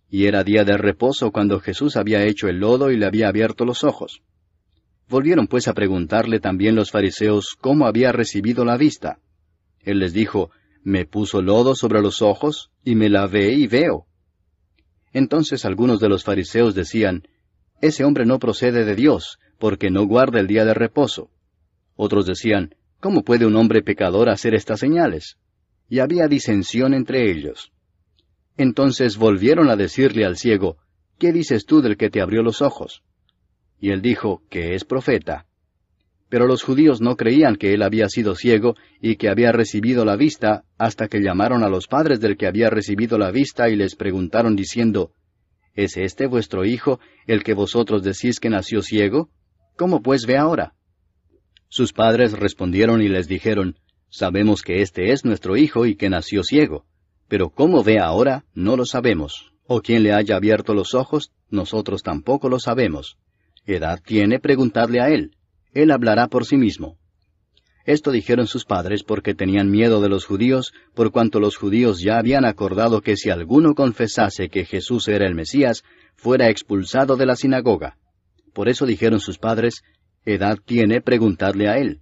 y era día de reposo cuando Jesús había hecho el lodo y le había abierto los ojos. Volvieron pues a preguntarle también los fariseos cómo había recibido la vista. Él les dijo, me puso lodo sobre los ojos, y me lavé y veo. Entonces algunos de los fariseos decían, ese hombre no procede de Dios, porque no guarda el día de reposo. Otros decían, ¿cómo puede un hombre pecador hacer estas señales? Y había disensión entre ellos. Entonces volvieron a decirle al ciego, ¿qué dices tú del que te abrió los ojos? Y él dijo, que es profeta. Pero los judíos no creían que él había sido ciego y que había recibido la vista, hasta que llamaron a los padres del que había recibido la vista y les preguntaron diciendo, ¿es este vuestro hijo, el que vosotros decís que nació ciego? ¿Cómo pues ve ahora? Sus padres respondieron y les dijeron, sabemos que este es nuestro hijo y que nació ciego, pero cómo ve ahora no lo sabemos, o quién le haya abierto los ojos, nosotros tampoco lo sabemos. Edad tiene, preguntadle a él hablará por sí mismo. Esto dijeron sus padres porque tenían miedo de los judíos, por cuanto los judíos ya habían acordado que si alguno confesase que Jesús era el Mesías, fuera expulsado de la sinagoga. Por eso dijeron sus padres, edad tiene, preguntadle a él.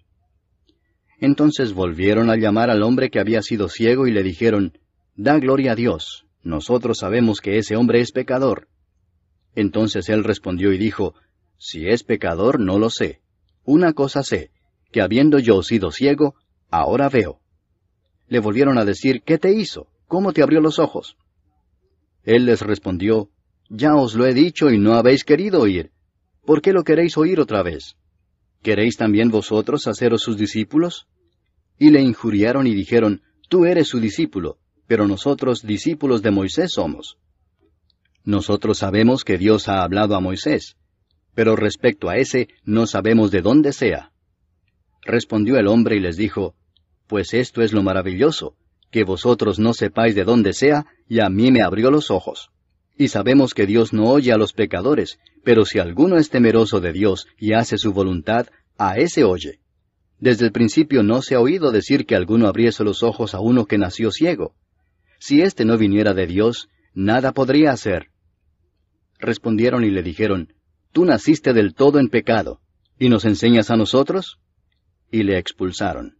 Entonces volvieron a llamar al hombre que había sido ciego y le dijeron, da gloria a Dios, nosotros sabemos que ese hombre es pecador. Entonces él respondió y dijo, si es pecador no lo sé. Una cosa sé, que habiendo yo sido ciego, ahora veo. Le volvieron a decir, ¿qué te hizo? ¿Cómo te abrió los ojos? Él les respondió, ya os lo he dicho y no habéis querido oír. ¿Por qué lo queréis oír otra vez? ¿Queréis también vosotros haceros sus discípulos? Y le injuriaron y dijeron, tú eres su discípulo, pero nosotros discípulos de Moisés somos. Nosotros sabemos que Dios ha hablado a Moisés, pero respecto a ese no sabemos de dónde sea. Respondió el hombre y les dijo, pues esto es lo maravilloso, que vosotros no sepáis de dónde sea, y a mí me abrió los ojos. Y sabemos que Dios no oye a los pecadores, pero si alguno es temeroso de Dios y hace su voluntad, a ese oye. Desde el principio no se ha oído decir que alguno abriese los ojos a uno que nació ciego. Si éste no viniera de Dios, nada podría hacer. Respondieron y le dijeron, Tú naciste del todo en pecado, ¿y nos enseñas a nosotros? Y le expulsaron.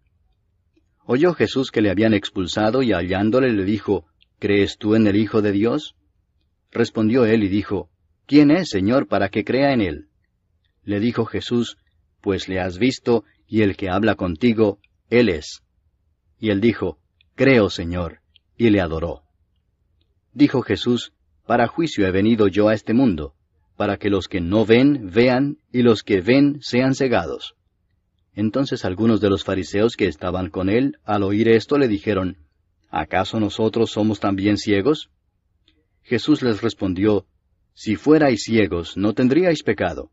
Oyó Jesús que le habían expulsado, y hallándole le dijo, ¿Crees tú en el Hijo de Dios? Respondió él y dijo, ¿Quién es, Señor, para que crea en él? Le dijo Jesús, Pues le has visto, y el que habla contigo, él es. Y él dijo, Creo, Señor, y le adoró. Dijo Jesús, Para juicio he venido yo a este mundo, para que los que no ven, vean, y los que ven, sean cegados. Entonces algunos de los fariseos que estaban con él, al oír esto, le dijeron, ¿Acaso nosotros somos también ciegos? Jesús les respondió, Si fuerais ciegos, no tendríais pecado.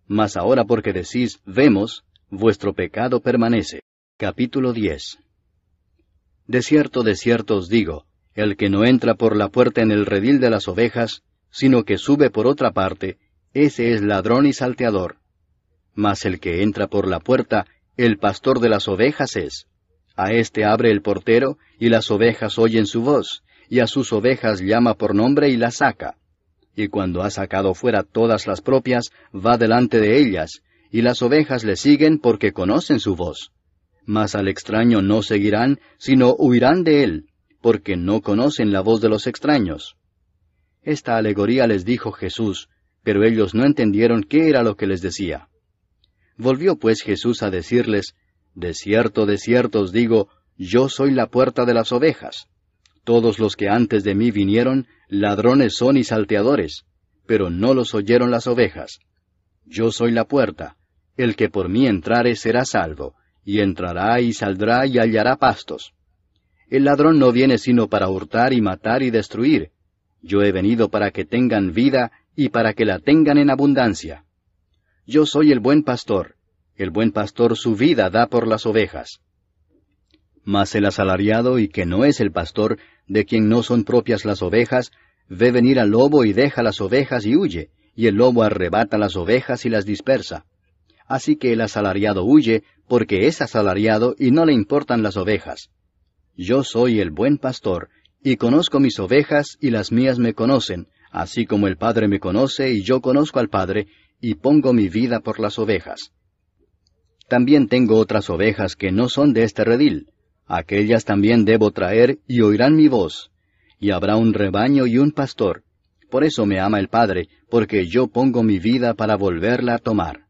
Mas ahora porque decís, vemos, vuestro pecado permanece. Capítulo 10. De cierto os digo, el que no entra por la puerta en el redil de las ovejas, sino que sube por otra parte, ese es ladrón y salteador. Mas el que entra por la puerta, el pastor de las ovejas es. A éste abre el portero, y las ovejas oyen su voz, y a sus ovejas llama por nombre y las saca. Y cuando ha sacado fuera todas las propias, va delante de ellas, y las ovejas le siguen porque conocen su voz. Mas al extraño no seguirán, sino huirán de él, porque no conocen la voz de los extraños. Esta alegoría les dijo Jesús, pero ellos no entendieron qué era lo que les decía. Volvió pues Jesús a decirles, De cierto os digo, yo soy la puerta de las ovejas. Todos los que antes de mí vinieron, ladrones son y salteadores, pero no los oyeron las ovejas. Yo soy la puerta, el que por mí entrare será salvo, y entrará y saldrá y hallará pastos. El ladrón no viene sino para hurtar y matar y destruir. Yo he venido para que tengan vida y para que la tengan en abundancia. Yo soy el buen pastor su vida da por las ovejas. Mas el asalariado, y que no es el pastor, de quien no son propias las ovejas, ve venir al lobo y deja las ovejas y huye, y el lobo arrebata las ovejas y las dispersa. Así que el asalariado huye, porque es asalariado y no le importan las ovejas. Yo soy el buen pastor, y conozco mis ovejas, y las mías me conocen, así como el Padre me conoce, y yo conozco al Padre, y pongo mi vida por las ovejas. También tengo otras ovejas que no son de este redil. Aquellas también debo traer, y oirán mi voz. Y habrá un rebaño y un pastor. Por eso me ama el Padre, porque yo pongo mi vida para volverla a tomar.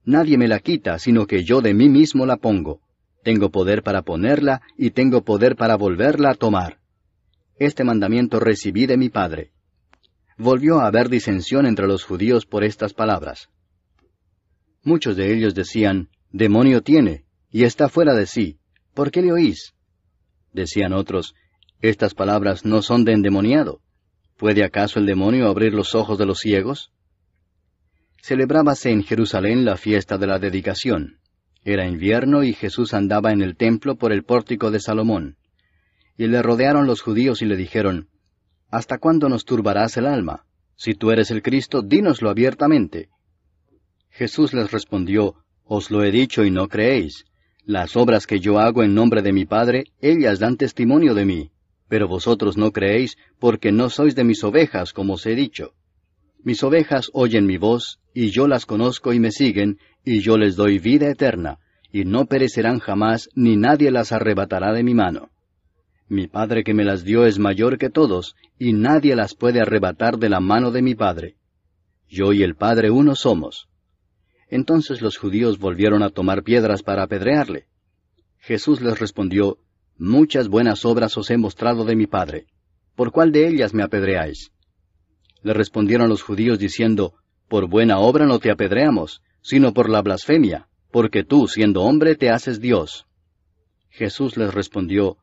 Nadie me la quita, sino que yo de mí mismo la pongo. Tengo poder para ponerla, y tengo poder para volverla a tomar. Este mandamiento recibí de mi Padre. Volvió a haber disensión entre los judíos por estas palabras. Muchos de ellos decían, Demonio tiene, y está fuera de sí. ¿Por qué le oís? Decían otros, Estas palabras no son de endemoniado. ¿Puede acaso el demonio abrir los ojos de los ciegos? Celebrábase en Jerusalén la fiesta de la dedicación. Era invierno y Jesús andaba en el templo por el pórtico de Salomón. Y le rodearon los judíos y le dijeron, ¿Hasta cuándo nos turbarás el alma? Si tú eres el Cristo, dínoslo abiertamente. Jesús les respondió, Os lo he dicho y no creéis. Las obras que yo hago en nombre de mi Padre, ellas dan testimonio de mí. Pero vosotros no creéis, porque no sois de mis ovejas, como os he dicho. Mis ovejas oyen mi voz, y yo las conozco y me siguen, y yo les doy vida eterna, y no perecerán jamás, ni nadie las arrebatará de mi mano. Mi Padre que me las dio es mayor que todos, y nadie las puede arrebatar de la mano de mi Padre. Yo y el Padre uno somos. Entonces los judíos volvieron a tomar piedras para apedrearle. Jesús les respondió, Muchas buenas obras os he mostrado de mi Padre. ¿Por cuál de ellas me apedreáis? Le respondieron los judíos diciendo, Por buena obra no te apedreamos, sino por la blasfemia, porque tú, siendo hombre, te haces Dios. Jesús les respondió,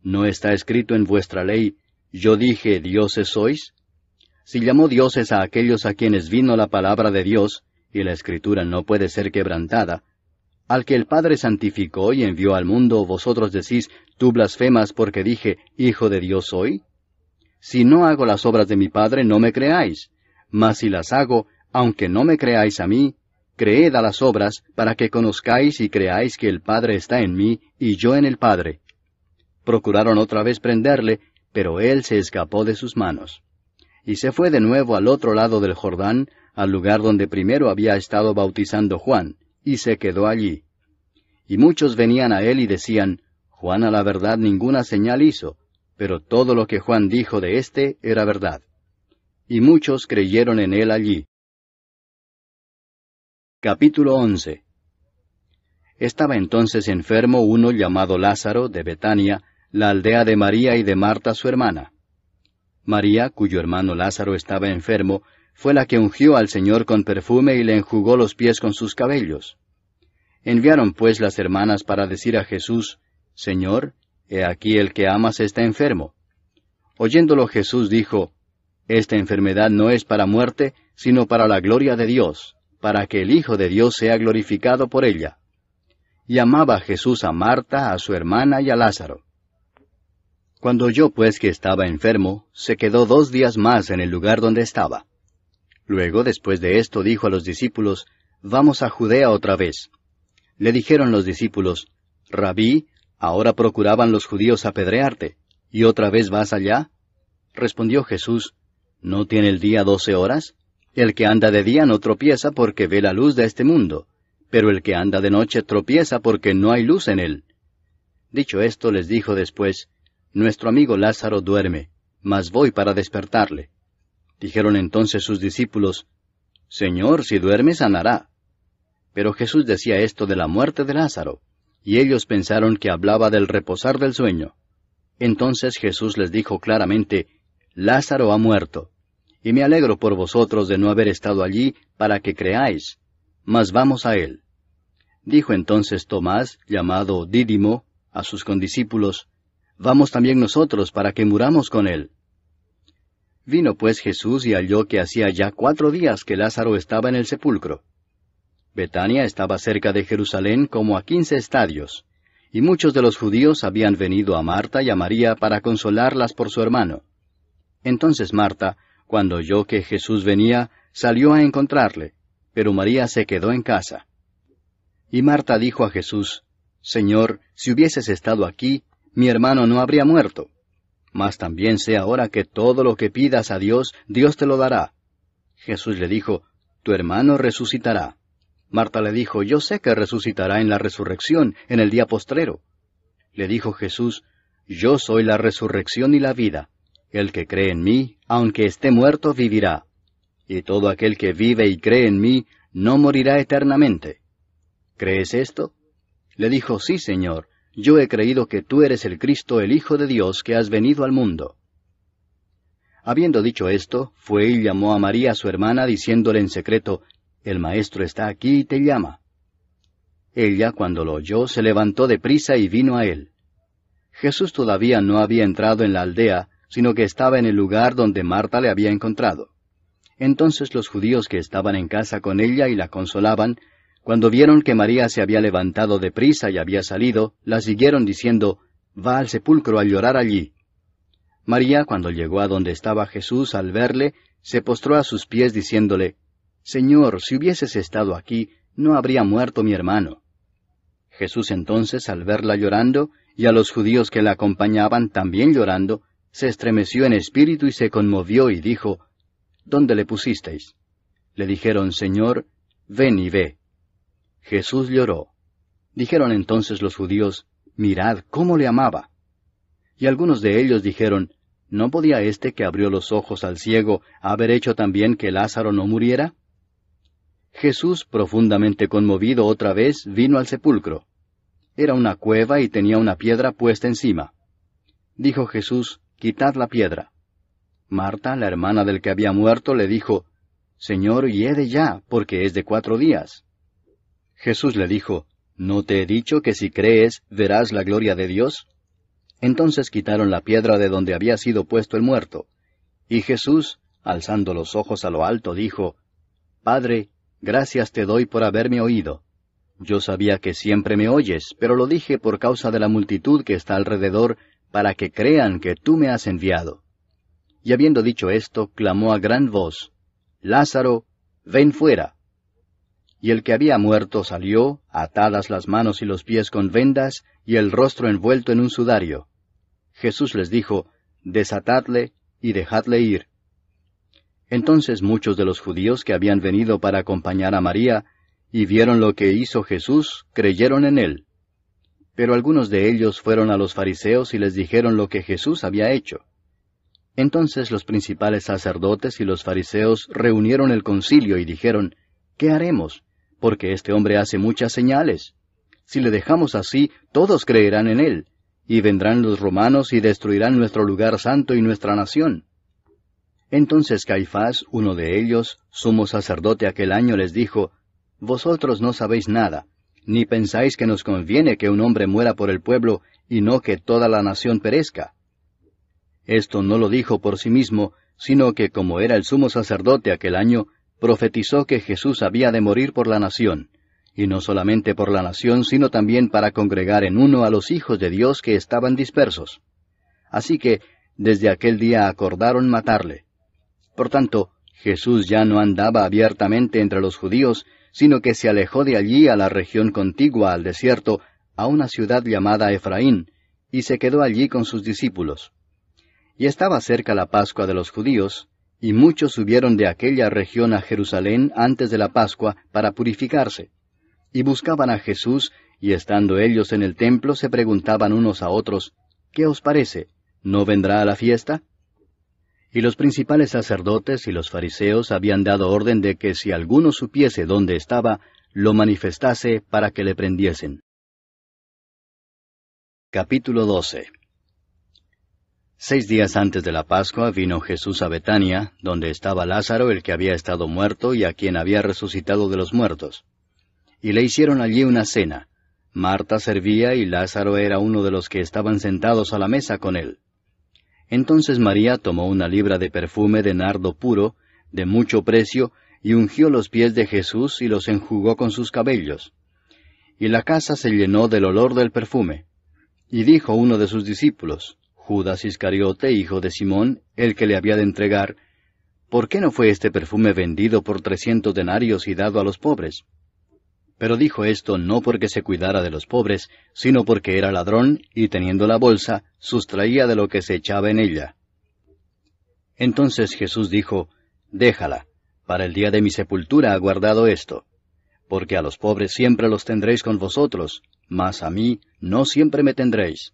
¿No está escrito en vuestra ley, yo dije, dioses sois? Si llamó dioses a aquellos a quienes vino la palabra de Dios, y la Escritura no puede ser quebrantada, al que el Padre santificó y envió al mundo, vosotros decís, tú blasfemas porque dije, Hijo de Dios soy. Si no hago las obras de mi Padre, no me creáis, mas si las hago, aunque no me creáis a mí, creed a las obras, para que conozcáis y creáis que el Padre está en mí, y yo en el Padre. Procuraron otra vez prenderle, pero él se escapó de sus manos. Y se fue de nuevo al otro lado del Jordán, al lugar donde primero había estado bautizando Juan, y se quedó allí. Y muchos venían a él y decían, Juan a la verdad ninguna señal hizo, pero todo lo que Juan dijo de éste era verdad. Y muchos creyeron en él allí. Capítulo 11. Estaba entonces enfermo uno llamado Lázaro, de Betania, la aldea de María y de Marta su hermana. María, cuyo hermano Lázaro estaba enfermo, fue la que ungió al Señor con perfume y le enjugó los pies con sus cabellos. Enviaron pues las hermanas para decir a Jesús, Señor, he aquí el que amas está enfermo. Oyéndolo Jesús dijo, Esta enfermedad no es para muerte, sino para la gloria de Dios, para que el Hijo de Dios sea glorificado por ella. Y amaba Jesús a Marta, a su hermana y a Lázaro. Cuando oyó pues que estaba enfermo, se quedó 2 días más en el lugar donde estaba. Luego, después de esto, dijo a los discípulos, Vamos a Judea otra vez. Le dijeron los discípulos, Rabí, ahora procuraban los judíos apedrearte, ¿y otra vez vas allá? Respondió Jesús, ¿no tiene el día 12 horas? El que anda de día no tropieza porque ve la luz de este mundo, pero el que anda de noche tropieza porque no hay luz en él. Dicho esto, les dijo después, Nuestro amigo Lázaro duerme, mas voy para despertarle. Dijeron entonces sus discípulos, Señor, si duerme sanará. Pero Jesús decía esto de la muerte de Lázaro, y ellos pensaron que hablaba del reposar del sueño. Entonces Jesús les dijo claramente, Lázaro ha muerto, y me alegro por vosotros de no haber estado allí para que creáis, mas vamos a él. Dijo entonces Tomás, llamado Dídimo, a sus condiscípulos, Vamos también nosotros para que muramos con él. Vino pues Jesús y halló que hacía ya 4 días que Lázaro estaba en el sepulcro. Betania estaba cerca de Jerusalén como a 15 estadios, y muchos de los judíos habían venido a Marta y a María para consolarlas por su hermano. Entonces Marta, cuando oyó que Jesús venía, salió a encontrarle, pero María se quedó en casa. Y Marta dijo a Jesús, Señor, si hubieses estado aquí, mi hermano no habría muerto. Mas también sé ahora que todo lo que pidas a Dios, Dios te lo dará. Jesús le dijo, Tu hermano resucitará. Marta le dijo, Yo sé que resucitará en la resurrección, en el día postrero. Le dijo Jesús, Yo soy la resurrección y la vida. El que cree en mí, aunque esté muerto, vivirá. Y todo aquel que vive y cree en mí, no morirá eternamente. ¿Crees esto? Le dijo, Sí, Señor. Yo he creído que tú eres el Cristo, el Hijo de Dios, que has venido al mundo. Habiendo dicho esto, fue y llamó a María su hermana, diciéndole en secreto, El Maestro está aquí y te llama. Ella, cuando lo oyó, se levantó de prisa y vino a él. Jesús todavía no había entrado en la aldea, sino que estaba en el lugar donde Marta le había encontrado. Entonces los judíos que estaban en casa con ella y la consolaban, cuando vieron que María se había levantado de prisa y había salido, la siguieron diciendo, Va al sepulcro a llorar allí. María, cuando llegó a donde estaba Jesús, al verle, se postró a sus pies diciéndole, Señor, si hubieses estado aquí, no habría muerto mi hermano. Jesús entonces, al verla llorando, y a los judíos que la acompañaban también llorando, se estremeció en espíritu y se conmovió y dijo, ¿Dónde le pusisteis? Le dijeron, Señor, ven y ve. Jesús lloró. Dijeron entonces los judíos, Mirad cómo le amaba. Y algunos de ellos dijeron, ¿No podía éste que abrió los ojos al ciego haber hecho también que Lázaro no muriera? Jesús, profundamente conmovido otra vez, vino al sepulcro. Era una cueva y tenía una piedra puesta encima. Dijo Jesús, Quitad la piedra. Marta, la hermana del que había muerto, le dijo, Señor, hiede ya, porque es de 4 días. Jesús le dijo, ¿No te he dicho que si crees, verás la gloria de Dios? Entonces quitaron la piedra de donde había sido puesto el muerto. Y Jesús, alzando los ojos a lo alto, dijo, Padre, gracias te doy por haberme oído. Yo sabía que siempre me oyes, pero lo dije por causa de la multitud que está alrededor, para que crean que tú me has enviado. Y habiendo dicho esto, clamó a gran voz, Lázaro, ven fuera. Y el que había muerto salió, atadas las manos y los pies con vendas, y el rostro envuelto en un sudario. Jesús les dijo, desatadle y dejadle ir. Entonces muchos de los judíos que habían venido para acompañar a María, y vieron lo que hizo Jesús, creyeron en él. Pero algunos de ellos fueron a los fariseos y les dijeron lo que Jesús había hecho. Entonces los principales sacerdotes y los fariseos reunieron el concilio y dijeron, ¿qué haremos? Porque este hombre hace muchas señales. Si le dejamos así, todos creerán en él, y vendrán los romanos y destruirán nuestro lugar santo y nuestra nación. Entonces Caifás, uno de ellos, sumo sacerdote aquel año, les dijo, Vosotros no sabéis nada, ni pensáis que nos conviene que un hombre muera por el pueblo, y no que toda la nación perezca. Esto no lo dijo por sí mismo, sino que como era el sumo sacerdote aquel año, profetizó que Jesús había de morir por la nación, y no solamente por la nación, sino también para congregar en uno a los hijos de Dios que estaban dispersos. Así que, desde aquel día acordaron matarle. Por tanto, Jesús ya no andaba abiertamente entre los judíos, sino que se alejó de allí a la región contigua al desierto, a una ciudad llamada Efraín, y se quedó allí con sus discípulos. Y estaba cerca la Pascua de los judíos, y muchos subieron de aquella región a Jerusalén antes de la Pascua para purificarse. Y buscaban a Jesús, y estando ellos en el templo se preguntaban unos a otros, ¿qué os parece? ¿No vendrá a la fiesta? Y los principales sacerdotes y los fariseos habían dado orden de que si alguno supiese dónde estaba, lo manifestase para que le prendiesen. Capítulo 12. 6 días antes de la Pascua vino Jesús a Betania, donde estaba Lázaro, el que había estado muerto y a quien había resucitado de los muertos. Y le hicieron allí una cena. Marta servía y Lázaro era uno de los que estaban sentados a la mesa con él. Entonces María tomó una libra de perfume de nardo puro, de mucho precio, y ungió los pies de Jesús y los enjugó con sus cabellos. Y la casa se llenó del olor del perfume. Y dijo uno de sus discípulos, Judas Iscariote, hijo de Simón, el que le había de entregar, ¿por qué no fue este perfume vendido por 300 denarios y dado a los pobres? Pero dijo esto no porque se cuidara de los pobres, sino porque era ladrón, y teniendo la bolsa, sustraía de lo que se echaba en ella. Entonces Jesús dijo, Déjala, para el día de mi sepultura ha guardado esto, porque a los pobres siempre los tendréis con vosotros, mas a mí no siempre me tendréis.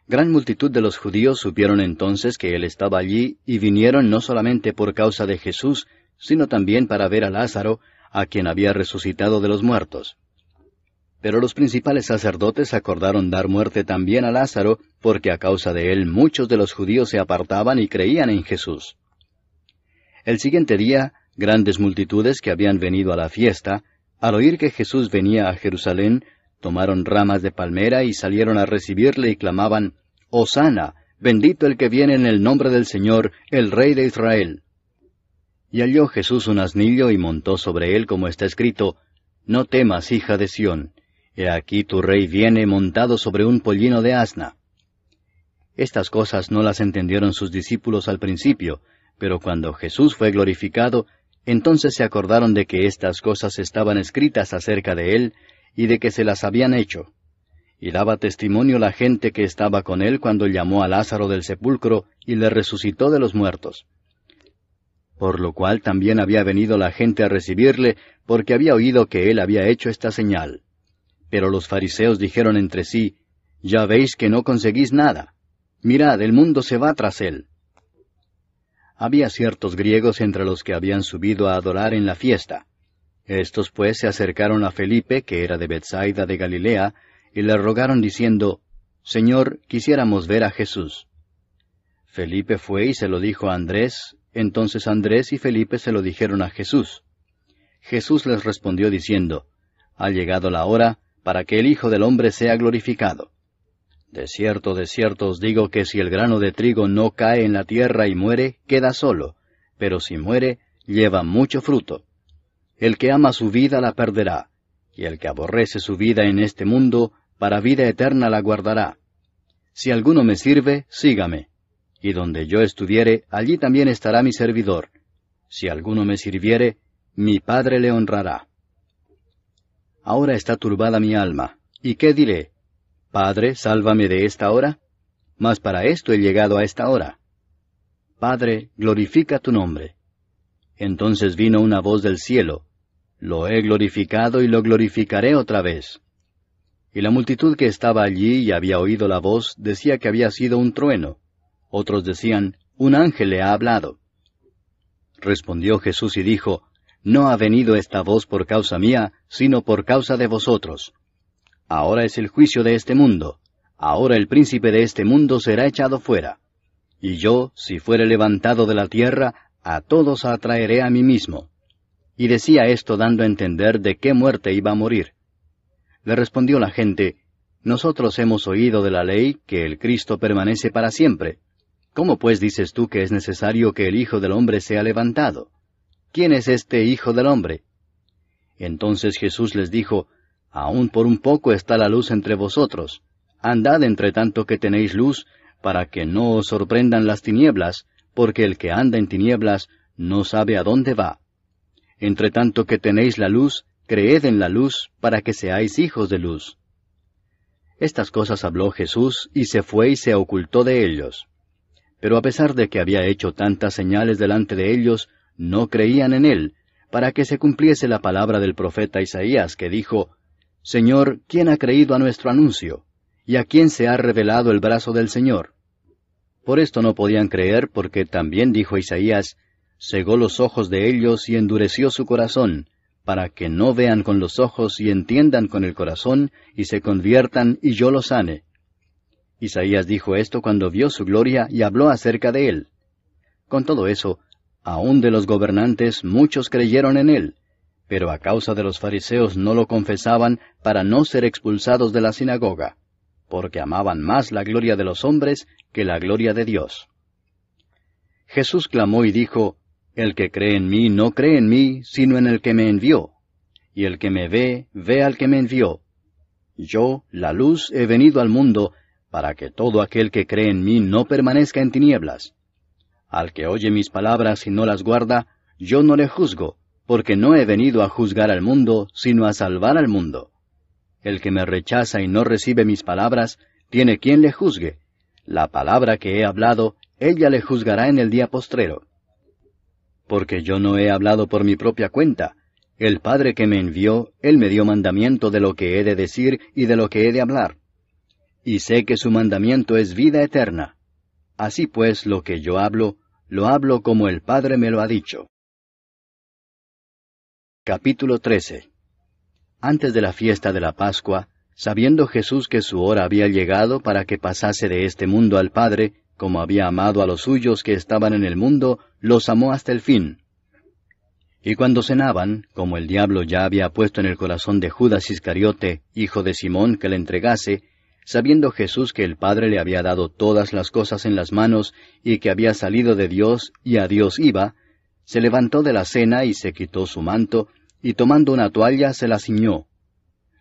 Gran multitud de los judíos supieron entonces que él estaba allí, y vinieron no solamente por causa de Jesús, sino también para ver a Lázaro, a quien había resucitado de los muertos. Pero los principales sacerdotes acordaron dar muerte también a Lázaro, porque a causa de él muchos de los judíos se apartaban y creían en Jesús. El siguiente día, grandes multitudes que habían venido a la fiesta, al oír que Jesús venía a Jerusalén, tomaron ramas de palmera y salieron a recibirle y clamaban, Hosana, bendito el que viene en el nombre del Señor, el Rey de Israel. Y halló Jesús un asnillo y montó sobre él, como está escrito, No temas, hija de Sión, he aquí tu rey viene montado sobre un pollino de asna. Estas cosas no las entendieron sus discípulos al principio, pero cuando Jesús fue glorificado, entonces se acordaron de que estas cosas estaban escritas acerca de él, y de que se las habían hecho. Y daba testimonio la gente que estaba con él cuando llamó a Lázaro del sepulcro y le resucitó de los muertos. Por lo cual también había venido la gente a recibirle, porque había oído que él había hecho esta señal. Pero los fariseos dijeron entre sí, Ya veis que no conseguís nada. Mirad, el mundo se va tras él. Había ciertos griegos entre los que habían subido a adorar en la fiesta. Estos pues se acercaron a Felipe, que era de Betsaida de Galilea, y le rogaron diciendo, Señor, quisiéramos ver a Jesús. Felipe fue y se lo dijo a Andrés, entonces Andrés y Felipe se lo dijeron a Jesús. Jesús les respondió diciendo, Ha llegado la hora para que el Hijo del Hombre sea glorificado. De cierto os digo que si el grano de trigo no cae en la tierra y muere, queda solo, pero si muere, lleva mucho fruto. El que ama su vida la perderá, y el que aborrece su vida en este mundo, para vida eterna la guardará. Si alguno me sirve, sígame. Y donde yo estuviere, allí también estará mi servidor. Si alguno me sirviere, mi Padre le honrará. Ahora está turbada mi alma. ¿Y qué diré? Padre, sálvame de esta hora. mas para esto he llegado a esta hora. Padre, glorifica tu nombre. Entonces vino una voz del cielo, lo he glorificado y lo glorificaré otra vez. Y la multitud que estaba allí y había oído la voz decía que había sido un trueno. Otros decían, un ángel le ha hablado. Respondió Jesús y dijo, no ha venido esta voz por causa mía, sino por causa de vosotros. Ahora es el juicio de este mundo. Ahora el príncipe de este mundo será echado fuera. Y yo, si fuere levantado de la tierra, a todos atraeré a mí mismo. Y decía esto dando a entender de qué muerte iba a morir. Le respondió la gente, nosotros hemos oído de la ley que el Cristo permanece para siempre. ¿Cómo pues dices tú que es necesario que el Hijo del Hombre sea levantado? ¿Quién es este Hijo del Hombre? Entonces Jesús les dijo, aún por un poco está la luz entre vosotros. Andad entre tanto que tenéis luz, para que no os sorprendan las tinieblas, porque el que anda en tinieblas no sabe a dónde va. Entre tanto que tenéis la luz, creed en la luz, para que seáis hijos de luz. Estas cosas habló Jesús, y se fue y se ocultó de ellos. Pero a pesar de que había hecho tantas señales delante de ellos, no creían en él, para que se cumpliese la palabra del profeta Isaías, que dijo, Señor, ¿quién ha creído a nuestro anuncio? ¿Y a quién se ha revelado el brazo del Señor? Por esto no podían creer, porque también dijo Isaías, cegó los ojos de ellos y endureció su corazón, para que no vean con los ojos y entiendan con el corazón, y se conviertan y yo los sane. Isaías dijo esto cuando vio su gloria y habló acerca de él. Con todo eso, aun de los gobernantes muchos creyeron en él, pero a causa de los fariseos no lo confesaban para no ser expulsados de la sinagoga, porque amaban más la gloria de los hombres que la gloria de Dios. Jesús clamó y dijo, el que cree en mí no cree en mí, sino en el que me envió. Y el que me ve, ve al que me envió. Yo, la luz, he venido al mundo, para que todo aquel que cree en mí no permanezca en tinieblas. Al que oye mis palabras y no las guarda, yo no le juzgo, porque no he venido a juzgar al mundo, sino a salvar al mundo. El que me rechaza y no recibe mis palabras, tiene quien le juzgue. La palabra que he hablado, ella le juzgará en el día postrero. Porque yo no he hablado por mi propia cuenta. El Padre que me envió, Él me dio mandamiento de lo que he de decir y de lo que he de hablar. Y sé que su mandamiento es vida eterna. Así pues, lo que yo hablo, lo hablo como el Padre me lo ha dicho. Capítulo 13. Antes de la fiesta de la Pascua, sabiendo Jesús que su hora había llegado para que pasase de este mundo al Padre, como había amado a los suyos que estaban en el mundo, los amó hasta el fin. Y cuando cenaban, como el diablo ya había puesto en el corazón de Judas Iscariote, hijo de Simón, que le entregase, sabiendo Jesús que el Padre le había dado todas las cosas en las manos, y que había salido de Dios y a Dios iba, se levantó de la cena y se quitó su manto, y tomando una toalla se la ciñó.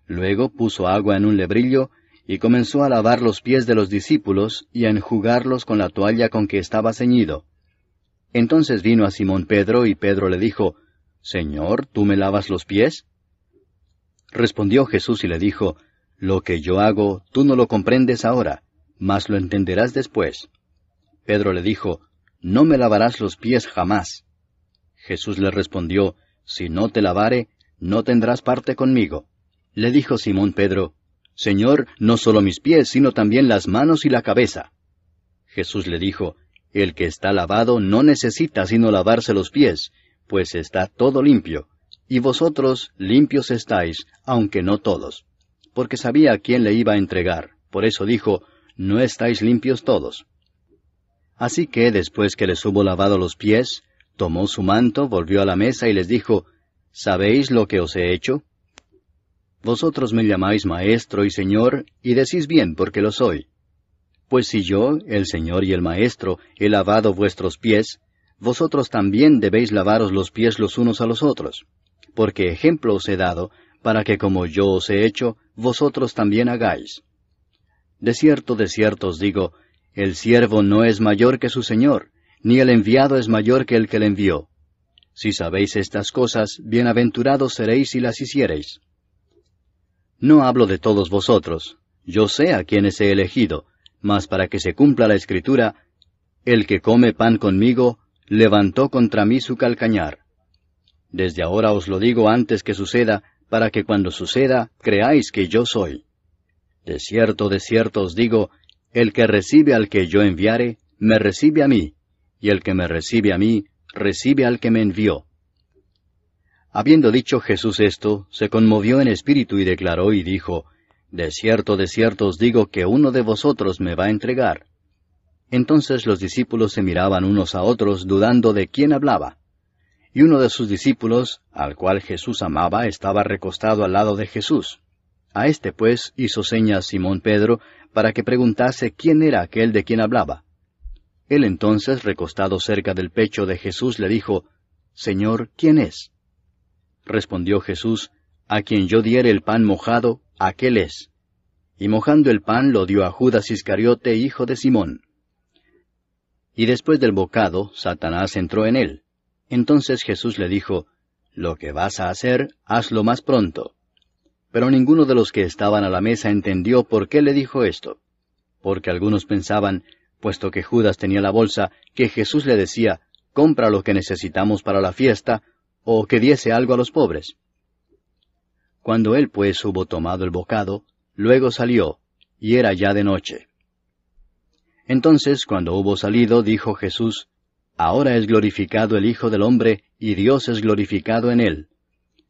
Luego puso agua en un lebrillo, y comenzó a lavar los pies de los discípulos, y a enjugarlos con la toalla con que estaba ceñido. Entonces vino a Simón Pedro, y Pedro le dijo, Señor, ¿tú me lavas los pies? Respondió Jesús y le dijo, Lo que yo hago, tú no lo comprendes ahora, mas lo entenderás después. Pedro le dijo, No me lavarás los pies jamás. Jesús le respondió, Si no te lavare, no tendrás parte conmigo. Le dijo Simón Pedro, Señor, no solo mis pies, sino también las manos y la cabeza. Jesús le dijo, El que está lavado no necesita sino lavarse los pies, pues está todo limpio, y vosotros limpios estáis, aunque no todos. Porque sabía a quién le iba a entregar, por eso dijo, No estáis limpios todos. Así que, después que les hubo lavado los pies, tomó su manto, volvió a la mesa y les dijo, ¿Sabéis lo que os he hecho? Vosotros me llamáis Maestro y Señor, y decís bien porque lo soy. Pues si yo, el Señor y el Maestro, he lavado vuestros pies, vosotros también debéis lavaros los pies los unos a los otros. Porque ejemplo os he dado, para que como yo os he hecho, vosotros también hagáis. De cierto os digo, el siervo no es mayor que su Señor, ni el enviado es mayor que el que le envió. Si sabéis estas cosas, bienaventurados seréis si las hiciereis. No hablo de todos vosotros, yo sé a quienes he elegido, mas para que se cumpla la Escritura, el que come pan conmigo, levantó contra mí su calcañar. Desde ahora os lo digo antes que suceda, para que cuando suceda, creáis que yo soy. De cierto os digo, el que recibe al que yo enviare, me recibe a mí, y el que me recibe a mí, recibe al que me envió. Habiendo dicho Jesús esto, se conmovió en espíritu y declaró y dijo, De cierto os digo que uno de vosotros me va a entregar. Entonces los discípulos se miraban unos a otros, dudando de quién hablaba. Y uno de sus discípulos, al cual Jesús amaba, estaba recostado al lado de Jesús. A este pues hizo señas Simón Pedro, para que preguntase quién era aquel de quien hablaba. Él entonces, recostado cerca del pecho de Jesús, le dijo, Señor, ¿quién es? Respondió Jesús, A quien yo diere el pan mojado, aquel es. Y mojando el pan lo dio a Judas Iscariote, hijo de Simón. Y después del bocado, Satanás entró en él. Entonces Jesús le dijo, Lo que vas a hacer, hazlo más pronto. Pero ninguno de los que estaban a la mesa entendió por qué le dijo esto. Porque algunos pensaban, puesto que Judas tenía la bolsa, que Jesús le decía, compra lo que necesitamos para la fiesta, o que diese algo a los pobres. Cuando él pues hubo tomado el bocado, luego salió, y era ya de noche. Entonces, cuando hubo salido, dijo Jesús, Ahora es glorificado el Hijo del Hombre, y Dios es glorificado en él.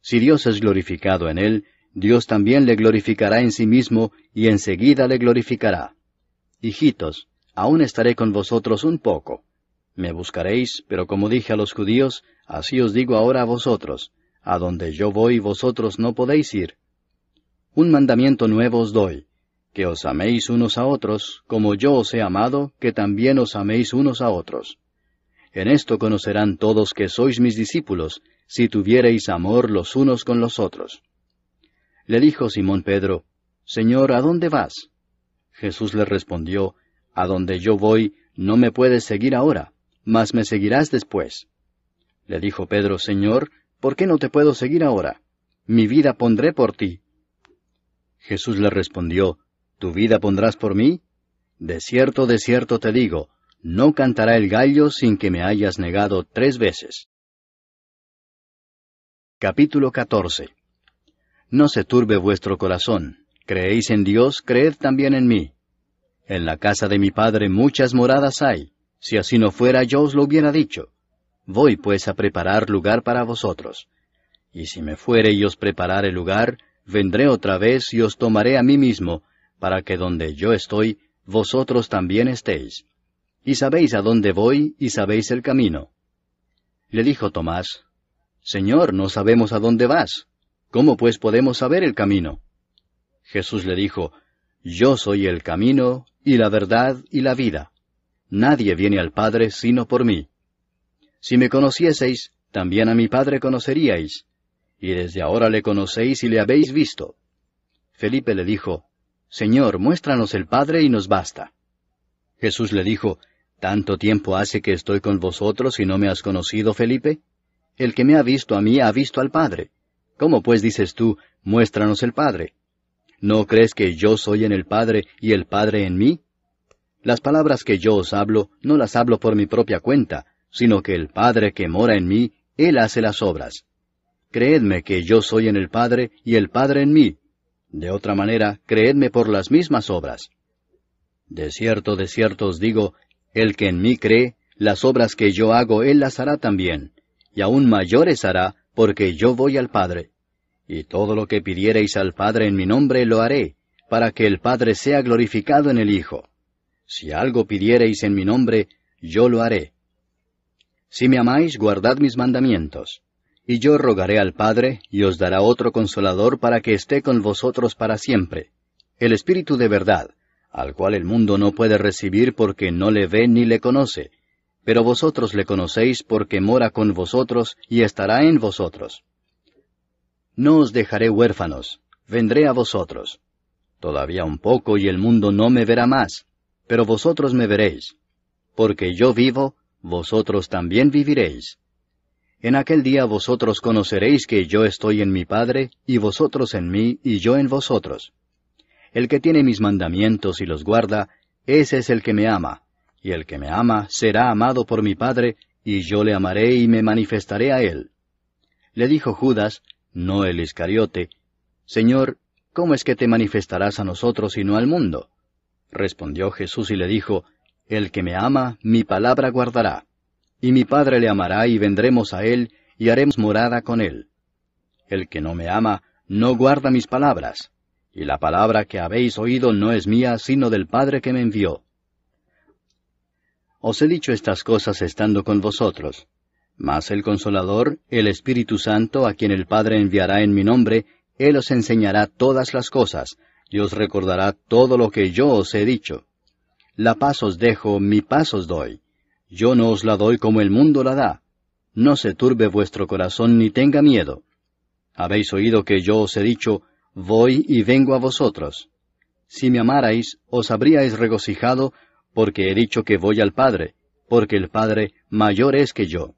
Si Dios es glorificado en él, Dios también le glorificará en sí mismo, y enseguida le glorificará. Hijitos, aún estaré con vosotros un poco. Me buscaréis, pero como dije a los judíos, así os digo ahora a vosotros, a donde yo voy vosotros no podéis ir. Un mandamiento nuevo os doy, que os améis unos a otros, como yo os he amado, que también os améis unos a otros. En esto conocerán todos que sois mis discípulos, si tuviereis amor los unos con los otros. Le dijo Simón Pedro, Señor, ¿a dónde vas? Jesús le respondió, A donde yo voy, no me puedes seguir ahora, mas me seguirás después. Le dijo Pedro, Señor, ¿por qué no te puedo seguir ahora? Mi vida pondré por ti. Jesús le respondió, ¿Tu vida pondrás por mí? De cierto te digo, no cantará el gallo sin que me hayas negado 3 veces. Capítulo 14. No se turbe vuestro corazón. Creéis en Dios, creed también en mí. En la casa de mi Padre muchas moradas hay. Si así no fuera, yo os lo hubiera dicho. Voy pues a preparar lugar para vosotros. Y si me fuere y os preparare lugar, vendré otra vez y os tomaré a mí mismo, para que donde yo estoy, vosotros también estéis. Y sabéis a dónde voy, y sabéis el camino. Le dijo Tomás, Señor, no sabemos a dónde vas. ¿Cómo pues podemos saber el camino? Jesús le dijo, Yo soy el camino, y la verdad, y la vida. Nadie viene al Padre sino por mí. Si me conocieseis, también a mi Padre conoceríais, y desde ahora le conocéis y le habéis visto. Felipe le dijo, Señor, muéstranos el Padre y nos basta. Jesús le dijo, ¿Tanto tiempo hace que estoy con vosotros y no me has conocido, Felipe? El que me ha visto a mí ha visto al Padre. ¿Cómo pues dices tú, muéstranos el Padre? ¿No crees que yo soy en el Padre y el Padre en mí? Las palabras que yo os hablo, no las hablo por mi propia cuenta, sino que el Padre que mora en mí, Él hace las obras. Creedme que yo soy en el Padre y el Padre en mí. De otra manera, creedme por las mismas obras. De cierto os digo, el que en mí cree, las obras que yo hago Él las hará también, y aún mayores hará, porque yo voy al Padre. Y todo lo que pidiereis al Padre en mi nombre lo haré, para que el Padre sea glorificado en el Hijo. Si algo pidiereis en mi nombre, yo lo haré. Si me amáis, guardad mis mandamientos. Y yo rogaré al Padre, y os dará otro Consolador para que esté con vosotros para siempre, el Espíritu de verdad, al cual el mundo no puede recibir porque no le ve ni le conoce, pero vosotros le conocéis porque mora con vosotros y estará en vosotros. No os dejaré huérfanos, vendré a vosotros. Todavía un poco y el mundo no me verá más, pero vosotros me veréis. Porque yo vivo, vosotros también viviréis. En aquel día vosotros conoceréis que yo estoy en mi Padre, y vosotros en mí, y yo en vosotros. El que tiene mis mandamientos y los guarda, ese es el que me ama, y el que me ama será amado por mi Padre, y yo le amaré y me manifestaré a él. Le dijo Judas, no el Iscariote, Señor, ¿cómo es que te manifestarás a nosotros y no al mundo? Respondió Jesús y le dijo, El que me ama, mi palabra guardará, y mi Padre le amará y vendremos a él, y haremos morada con él. El que no me ama, no guarda mis palabras, y la palabra que habéis oído no es mía, sino del Padre que me envió. Os he dicho estas cosas estando con vosotros. Mas el Consolador, el Espíritu Santo, a quien el Padre enviará en mi nombre, Él os enseñará todas las cosas, y os recordará todo lo que yo os he dicho. La paz os dejo, mi paz os doy. Yo no os la doy como el mundo la da. No se turbe vuestro corazón ni tenga miedo. Habéis oído que yo os he dicho, voy y vengo a vosotros. Si me amarais, os habríais regocijado, porque he dicho que voy al Padre, porque el Padre mayor es que yo.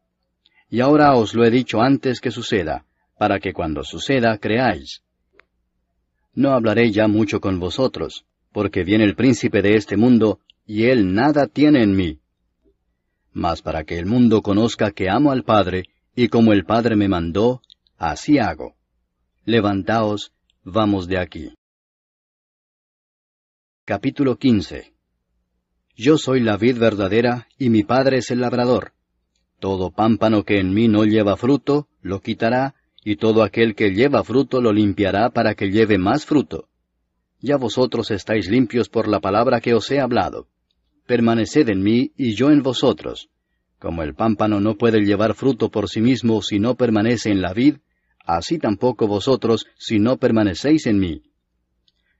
Y ahora os lo he dicho antes que suceda, para que cuando suceda creáis. No hablaré ya mucho con vosotros, porque viene el príncipe de este mundo, y él nada tiene en mí. Mas para que el mundo conozca que amo al Padre, y como el Padre me mandó, así hago. Levantaos, vamos de aquí. Capítulo 15. Yo soy la vid verdadera, y mi Padre es el labrador. Todo pámpano que en mí no lleva fruto, lo quitará, y todo aquel que lleva fruto lo limpiará para que lleve más fruto. Ya vosotros estáis limpios por la palabra que os he hablado. Permaneced en mí, y yo en vosotros. Como el pámpano no puede llevar fruto por sí mismo si no permanece en la vid, así tampoco vosotros si no permanecéis en mí.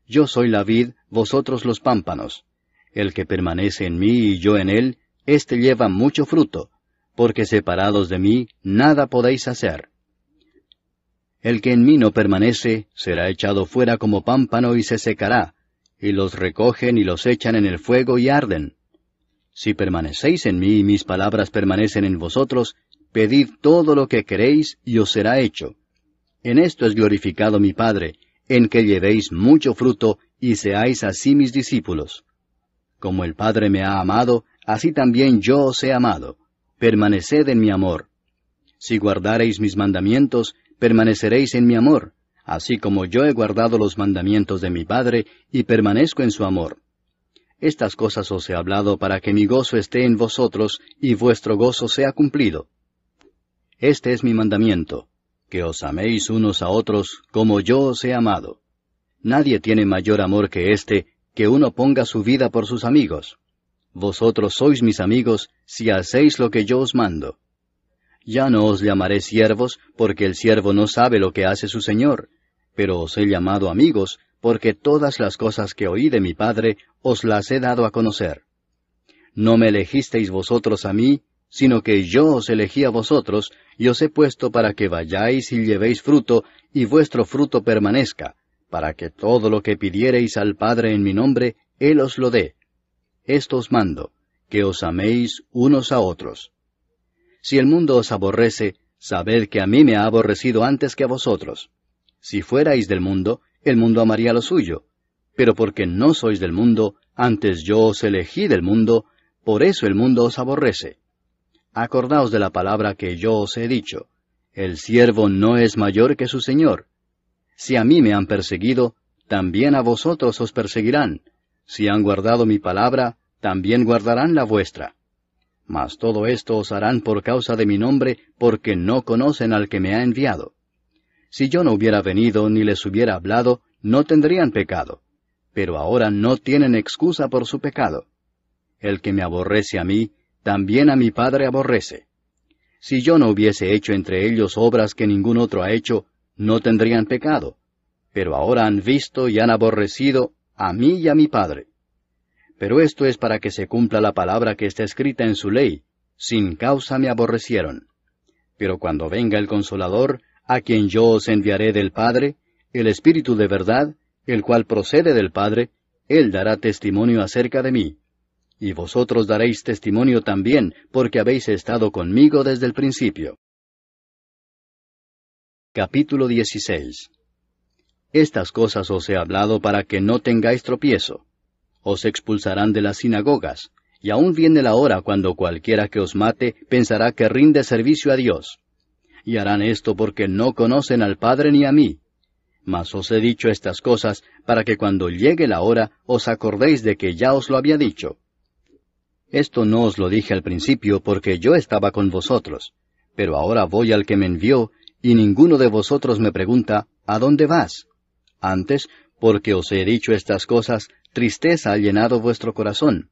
Yo soy la vid, vosotros los pámpanos. El que permanece en mí y yo en él, éste lleva mucho fruto, porque separados de mí nada podéis hacer. El que en mí no permanece, será echado fuera como pámpano y se secará, y los recogen y los echan en el fuego y arden. Si permanecéis en mí y mis palabras permanecen en vosotros, pedid todo lo que queréis y os será hecho. En esto es glorificado mi Padre, en que llevéis mucho fruto y seáis así mis discípulos. Como el Padre me ha amado, así también yo os he amado. Permaneced en mi amor. Si guardareis mis mandamientos, permaneceréis en mi amor, así como yo he guardado los mandamientos de mi Padre, y permanezco en su amor. Estas cosas os he hablado para que mi gozo esté en vosotros, y vuestro gozo sea cumplido. Este es mi mandamiento, que os améis unos a otros, como yo os he amado. Nadie tiene mayor amor que este, que uno ponga su vida por sus amigos. Vosotros sois mis amigos, si hacéis lo que yo os mando. Ya no os llamaré siervos, porque el siervo no sabe lo que hace su señor, pero os he llamado amigos, porque todas las cosas que oí de mi Padre os las he dado a conocer. No me elegisteis vosotros a mí, sino que yo os elegí a vosotros, y os he puesto para que vayáis y llevéis fruto, y vuestro fruto permanezca, para que todo lo que pidiereis al Padre en mi nombre, Él os lo dé. Esto os mando, que os améis unos a otros. Si el mundo os aborrece, sabed que a mí me ha aborrecido antes que a vosotros. Si fuerais del mundo, el mundo amaría lo suyo. Pero porque no sois del mundo, antes yo os elegí del mundo, por eso el mundo os aborrece. Acordaos de la palabra que yo os he dicho. El siervo no es mayor que su señor. Si a mí me han perseguido, también a vosotros os perseguirán. Si han guardado mi palabra, también guardarán la vuestra. Mas todo esto os harán por causa de mi nombre, porque no conocen al que me ha enviado. Si yo no hubiera venido ni les hubiera hablado, no tendrían pecado. Pero ahora no tienen excusa por su pecado. El que me aborrece a mí, también a mi Padre aborrece. Si yo no hubiese hecho entre ellos obras que ningún otro ha hecho, no tendrían pecado. Pero ahora han visto y han aborrecido a mí y a mi Padre. Pero esto es para que se cumpla la palabra que está escrita en su ley: sin causa me aborrecieron. Pero cuando venga el Consolador, a quien yo os enviaré del Padre, el Espíritu de verdad, el cual procede del Padre, Él dará testimonio acerca de mí. Y vosotros daréis testimonio también, porque habéis estado conmigo desde el principio. Capítulo 16. Estas cosas os he hablado para que no tengáis tropiezo. os expulsarán de las sinagogas, y aún viene la hora cuando cualquiera que os mate pensará que rinde servicio a Dios. Y harán esto porque no conocen al Padre ni a mí. Mas os he dicho estas cosas para que cuando llegue la hora os acordéis de que ya os lo había dicho. Esto no os lo dije al principio porque yo estaba con vosotros, pero ahora voy al que me envió, y ninguno de vosotros me pregunta, ¿a dónde vas? Antes, porque os he dicho estas cosas, tristeza ha llenado vuestro corazón.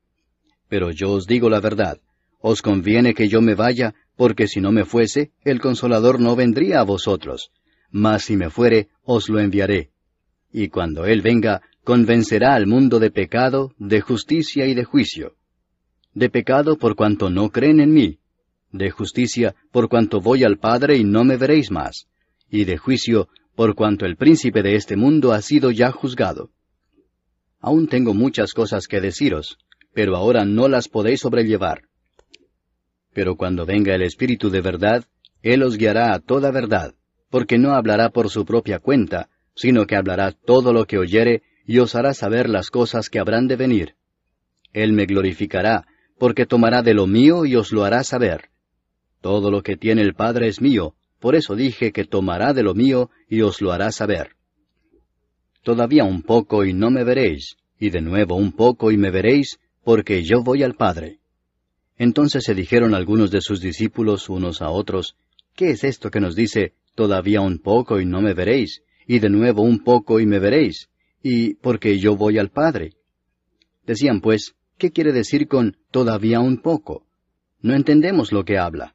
Pero yo os digo la verdad, os conviene que yo me vaya, porque si no me fuese, el Consolador no vendría a vosotros. Mas si me fuere, os lo enviaré. Y cuando Él venga, convencerá al mundo de pecado, de justicia y de juicio. De pecado por cuanto no creen en mí. De justicia por cuanto voy al Padre y no me veréis más. Y de juicio por cuanto el príncipe de este mundo ha sido ya juzgado. Aún tengo muchas cosas que deciros, pero ahora no las podéis sobrellevar. Pero cuando venga el Espíritu de verdad, Él os guiará a toda verdad, porque no hablará por su propia cuenta, sino que hablará todo lo que oyere, y os hará saber las cosas que habrán de venir. Él me glorificará, porque tomará de lo mío y os lo hará saber. Todo lo que tiene el Padre es mío, por eso dije que tomará de lo mío y os lo hará saber. Todavía un poco y no me veréis, y de nuevo un poco y me veréis, porque yo voy al Padre. Entonces se dijeron algunos de sus discípulos unos a otros, ¿qué es esto que nos dice, todavía un poco y no me veréis, y de nuevo un poco y me veréis, y porque yo voy al Padre? Decían pues, ¿qué quiere decir con todavía un poco? No entendemos lo que habla.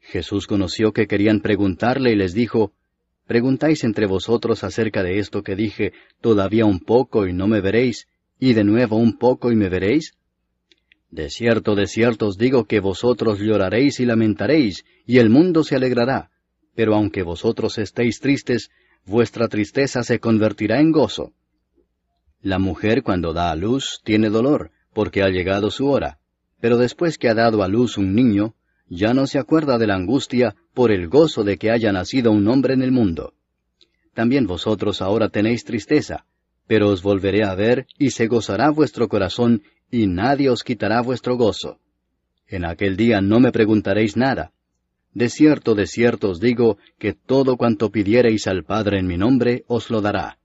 Jesús conoció que querían preguntarle y les dijo, ¿preguntáis entre vosotros acerca de esto que dije, todavía un poco y no me veréis, y de nuevo un poco y me veréis? De cierto os digo que vosotros lloraréis y lamentaréis, y el mundo se alegrará, pero aunque vosotros estéis tristes, vuestra tristeza se convertirá en gozo. La mujer cuando da a luz tiene dolor, porque ha llegado su hora, pero después que ha dado a luz un niño, ya no se acuerda de la angustia por el gozo de que haya nacido un hombre en el mundo. También vosotros ahora tenéis tristeza, pero os volveré a ver, y se gozará vuestro corazón, y nadie os quitará vuestro gozo. En aquel día no me preguntaréis nada. De cierto os digo, que todo cuanto pidiereis al Padre en mi nombre, os lo dará.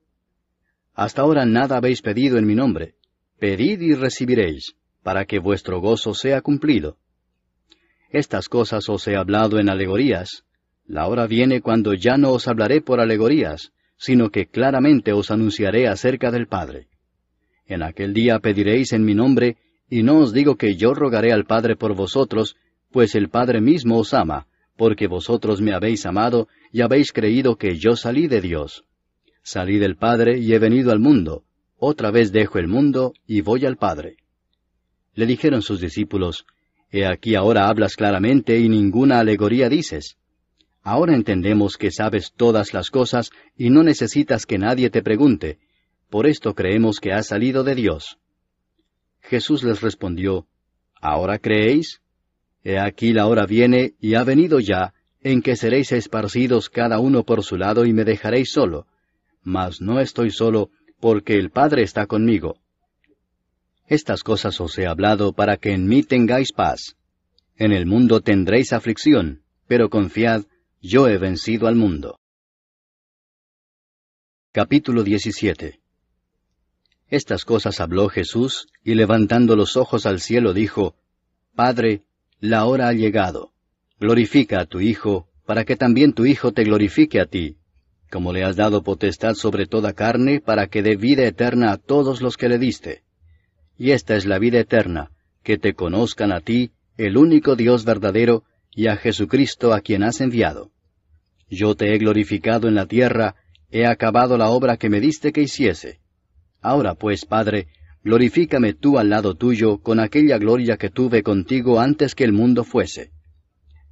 Hasta ahora nada habéis pedido en mi nombre. Pedid y recibiréis, para que vuestro gozo sea cumplido. Estas cosas os he hablado en alegorías. La hora viene cuando ya no os hablaré por alegorías, sino que claramente os anunciaré acerca del Padre. En aquel día pediréis en mi nombre, y no os digo que yo rogaré al Padre por vosotros, pues el Padre mismo os ama, porque vosotros me habéis amado, y habéis creído que yo salí de Dios. Salí del Padre y he venido al mundo. Otra vez dejo el mundo y voy al Padre. Le dijeron sus discípulos, He aquí ahora hablas claramente y ninguna alegoría dices. Ahora entendemos que sabes todas las cosas y no necesitas que nadie te pregunte. Por esto creemos que has salido de Dios. Jesús les respondió, ¿ahora creéis? He aquí la hora viene y ha venido ya, en que seréis esparcidos cada uno por su lado y me dejaréis solo. Mas no estoy solo, porque el Padre está conmigo. Estas cosas os he hablado para que en mí tengáis paz. En el mundo tendréis aflicción, pero confiad, yo he vencido al mundo. Capítulo 17. Estas cosas habló Jesús, y levantando los ojos al cielo dijo, Padre, la hora ha llegado. Glorifica a tu Hijo, para que también tu Hijo te glorifique a ti, como le has dado potestad sobre toda carne, para que dé vida eterna a todos los que le diste. Y esta es la vida eterna, que te conozcan a ti, el único Dios verdadero, y a Jesucristo a quien has enviado. Yo te he glorificado en la tierra, he acabado la obra que me diste que hiciese. Ahora pues, Padre, glorifícame tú al lado tuyo con aquella gloria que tuve contigo antes que el mundo fuese.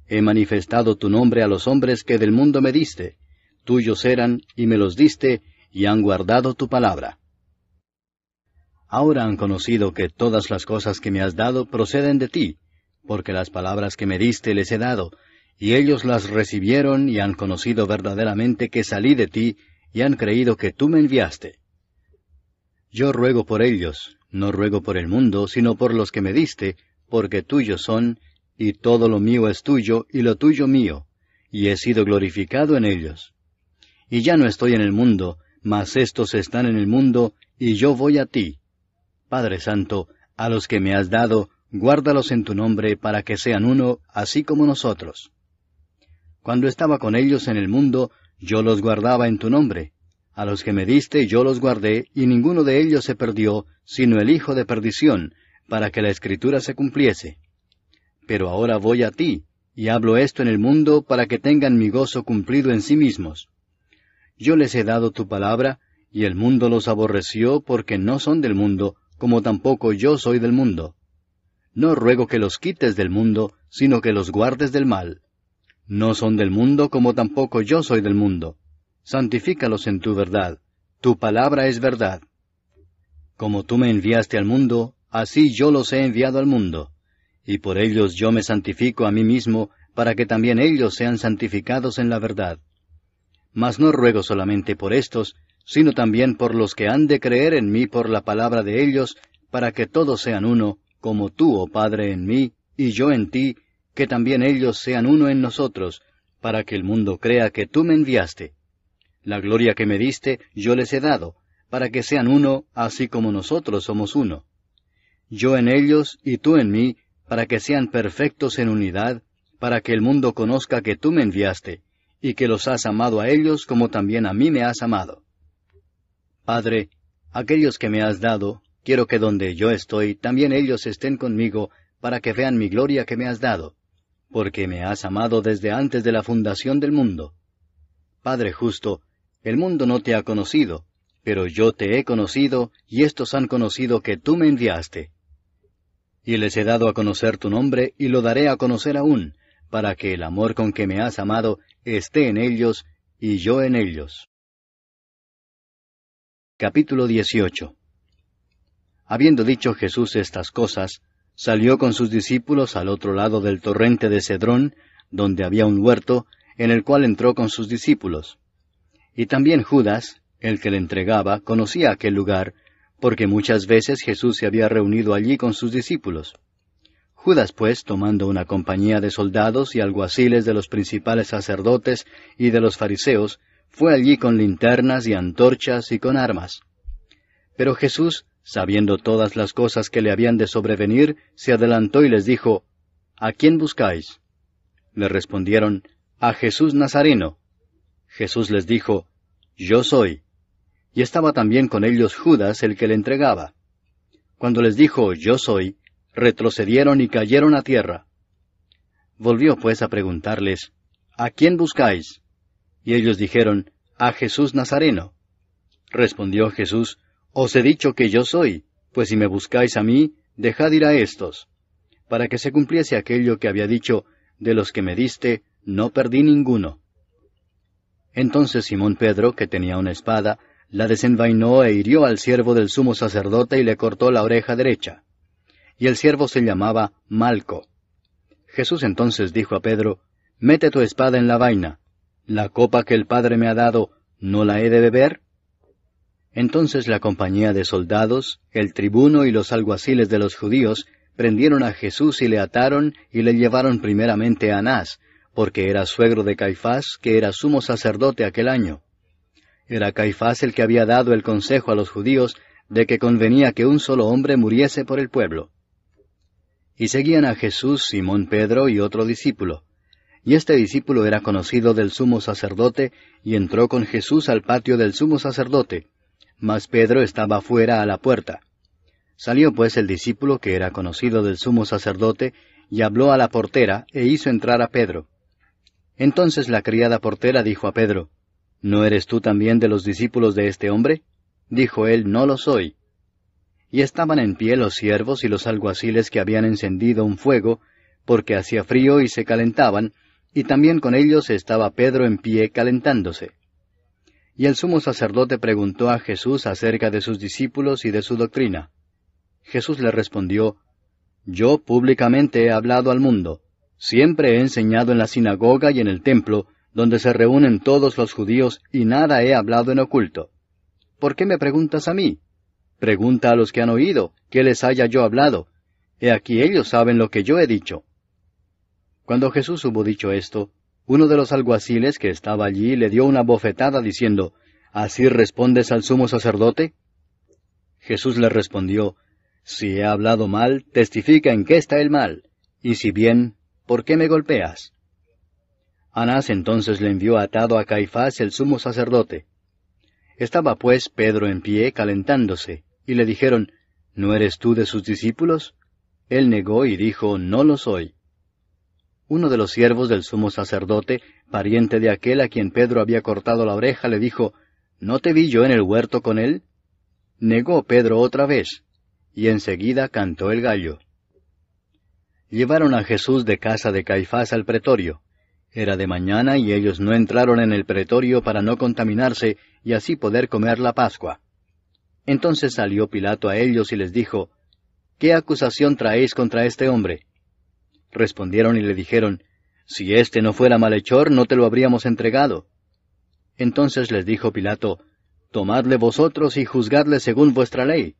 He manifestado tu nombre a los hombres que del mundo me diste. Tuyos eran, y me los diste, y han guardado tu palabra. Ahora han conocido que todas las cosas que me has dado proceden de ti, porque las palabras que me diste les he dado, y ellos las recibieron y han conocido verdaderamente que salí de ti, y han creído que tú me enviaste. Yo ruego por ellos, No ruego por el mundo, sino por los que me diste, porque tuyos son, y todo lo mío es tuyo, y lo tuyo mío, y he sido glorificado en ellos. Y ya no estoy en el mundo, mas éstos están en el mundo, y yo voy a ti. Padre Santo, a los que me has dado, guárdalos en tu nombre, para que sean uno, así como nosotros. Cuando estaba con ellos en el mundo, yo los guardaba en tu nombre. A los que me diste yo los guardé, y ninguno de ellos se perdió, sino el hijo de perdición, para que la Escritura se cumpliese. Pero ahora voy a ti, y hablo esto en el mundo, para que tengan mi gozo cumplido en sí mismos. Yo les he dado tu palabra, y el mundo los aborreció, porque no son del mundo, como tampoco yo soy del mundo. No ruego que los quites del mundo, sino que los guardes del mal. No son del mundo, como tampoco yo soy del mundo. Santifícalos en tu verdad. Tu palabra es verdad. Como tú me enviaste al mundo, así yo los he enviado al mundo. Y por ellos yo me santifico a mí mismo, para que también ellos sean santificados en la verdad. Mas no ruego solamente por estos, sino también por los que han de creer en mí por la palabra de ellos, para que todos sean uno, como tú, oh Padre, en mí, y yo en ti, que también ellos sean uno en nosotros, para que el mundo crea que tú me enviaste. La gloria que me diste yo les he dado, para que sean uno, así como nosotros somos uno. Yo en ellos y tú en mí, para que sean perfectos en unidad, para que el mundo conozca que tú me enviaste, y que los has amado a ellos como también a mí me has amado. Padre, aquellos que me has dado, quiero que donde yo estoy, también ellos estén conmigo, para que vean mi gloria que me has dado, porque me has amado desde antes de la fundación del mundo. Padre justo, el mundo no te ha conocido, pero yo te he conocido, y éstos han conocido que tú me enviaste. Y les he dado a conocer tu nombre, y lo daré a conocer aún, para que el amor con que me has amado esté en ellos, y yo en ellos. Capítulo 18. Habiendo dicho Jesús estas cosas, salió con sus discípulos al otro lado del torrente de Cedrón, donde había un huerto, en el cual entró con sus discípulos. Y también Judas, el que le entregaba, conocía aquel lugar, porque muchas veces Jesús se había reunido allí con sus discípulos. Judas, pues, tomando una compañía de soldados y alguaciles de los principales sacerdotes y de los fariseos, fue allí con linternas y antorchas y con armas. Pero Jesús, sabiendo todas las cosas que le habían de sobrevenir, se adelantó y les dijo, ¿A quién buscáis? Le respondieron, A Jesús Nazareno. Jesús les dijo, Yo soy. Y estaba también con ellos Judas, el que le entregaba. Cuando les dijo, Yo soy, retrocedieron y cayeron a tierra. Volvió pues a preguntarles, ¿A quién buscáis? Y ellos dijeron, A Jesús Nazareno. Respondió Jesús, Os he dicho que yo soy, pues si me buscáis a mí, dejad ir a éstos, para que se cumpliese aquello que había dicho, de los que me diste, no perdí ninguno. Entonces Simón Pedro, que tenía una espada, la desenvainó e hirió al siervo del sumo sacerdote y le cortó la oreja derecha. Y el siervo se llamaba Malco. Jesús entonces dijo a Pedro, Mete tu espada en la vaina. ¿La copa que el Padre me ha dado, no la he de beber? Entonces la compañía de soldados, el tribuno y los alguaciles de los judíos, prendieron a Jesús y le ataron y le llevaron primeramente a Anás, porque era suegro de Caifás, que era sumo sacerdote aquel año. Era Caifás el que había dado el consejo a los judíos de que convenía que un solo hombre muriese por el pueblo. Y seguían a Jesús Simón Pedro y otro discípulo. Y este discípulo era conocido del sumo sacerdote, y entró con Jesús al patio del sumo sacerdote, mas Pedro estaba fuera a la puerta. Salió pues el discípulo que era conocido del sumo sacerdote, y habló a la portera, e hizo entrar a Pedro. Entonces la criada portera dijo a Pedro, ¿No eres tú también de los discípulos de este hombre? Dijo él, No lo soy. Y estaban en pie los siervos y los alguaciles que habían encendido un fuego, porque hacía frío y se calentaban, y también con ellos estaba Pedro en pie calentándose. Y el sumo sacerdote preguntó a Jesús acerca de sus discípulos y de su doctrina. Jesús le respondió, Yo públicamente he hablado al mundo. Siempre he enseñado en la sinagoga y en el templo, donde se reúnen todos los judíos, y nada he hablado en oculto. ¿Por qué me preguntas a mí? Pregunta a los que han oído, ¿qué les haya yo hablado? He aquí ellos saben lo que yo he dicho. Cuando Jesús hubo dicho esto, uno de los alguaciles que estaba allí le dio una bofetada diciendo, ¿Así respondes al sumo sacerdote? Jesús le respondió, Si he hablado mal, testifica en qué está el mal, y si bien, ¿por qué me golpeas? Anás entonces le envió atado a Caifás el sumo sacerdote. Estaba pues Pedro en pie calentándose, y le dijeron, ¿No eres tú de sus discípulos? Él negó y dijo, No lo soy. Uno de los siervos del sumo sacerdote, pariente de aquel a quien Pedro había cortado la oreja, le dijo, ¿No te vi yo en el huerto con él? Negó Pedro otra vez, y enseguida cantó el gallo. Llevaron a Jesús de casa de Caifás al pretorio. Era de mañana y ellos no entraron en el pretorio para no contaminarse y así poder comer la Pascua. Entonces salió Pilato a ellos y les dijo, ¿Qué acusación traéis contra este hombre? Respondieron y le dijeron, Si éste no fuera malhechor, no te lo habríamos entregado. Entonces les dijo Pilato, Tomadle vosotros y juzgadle según vuestra ley.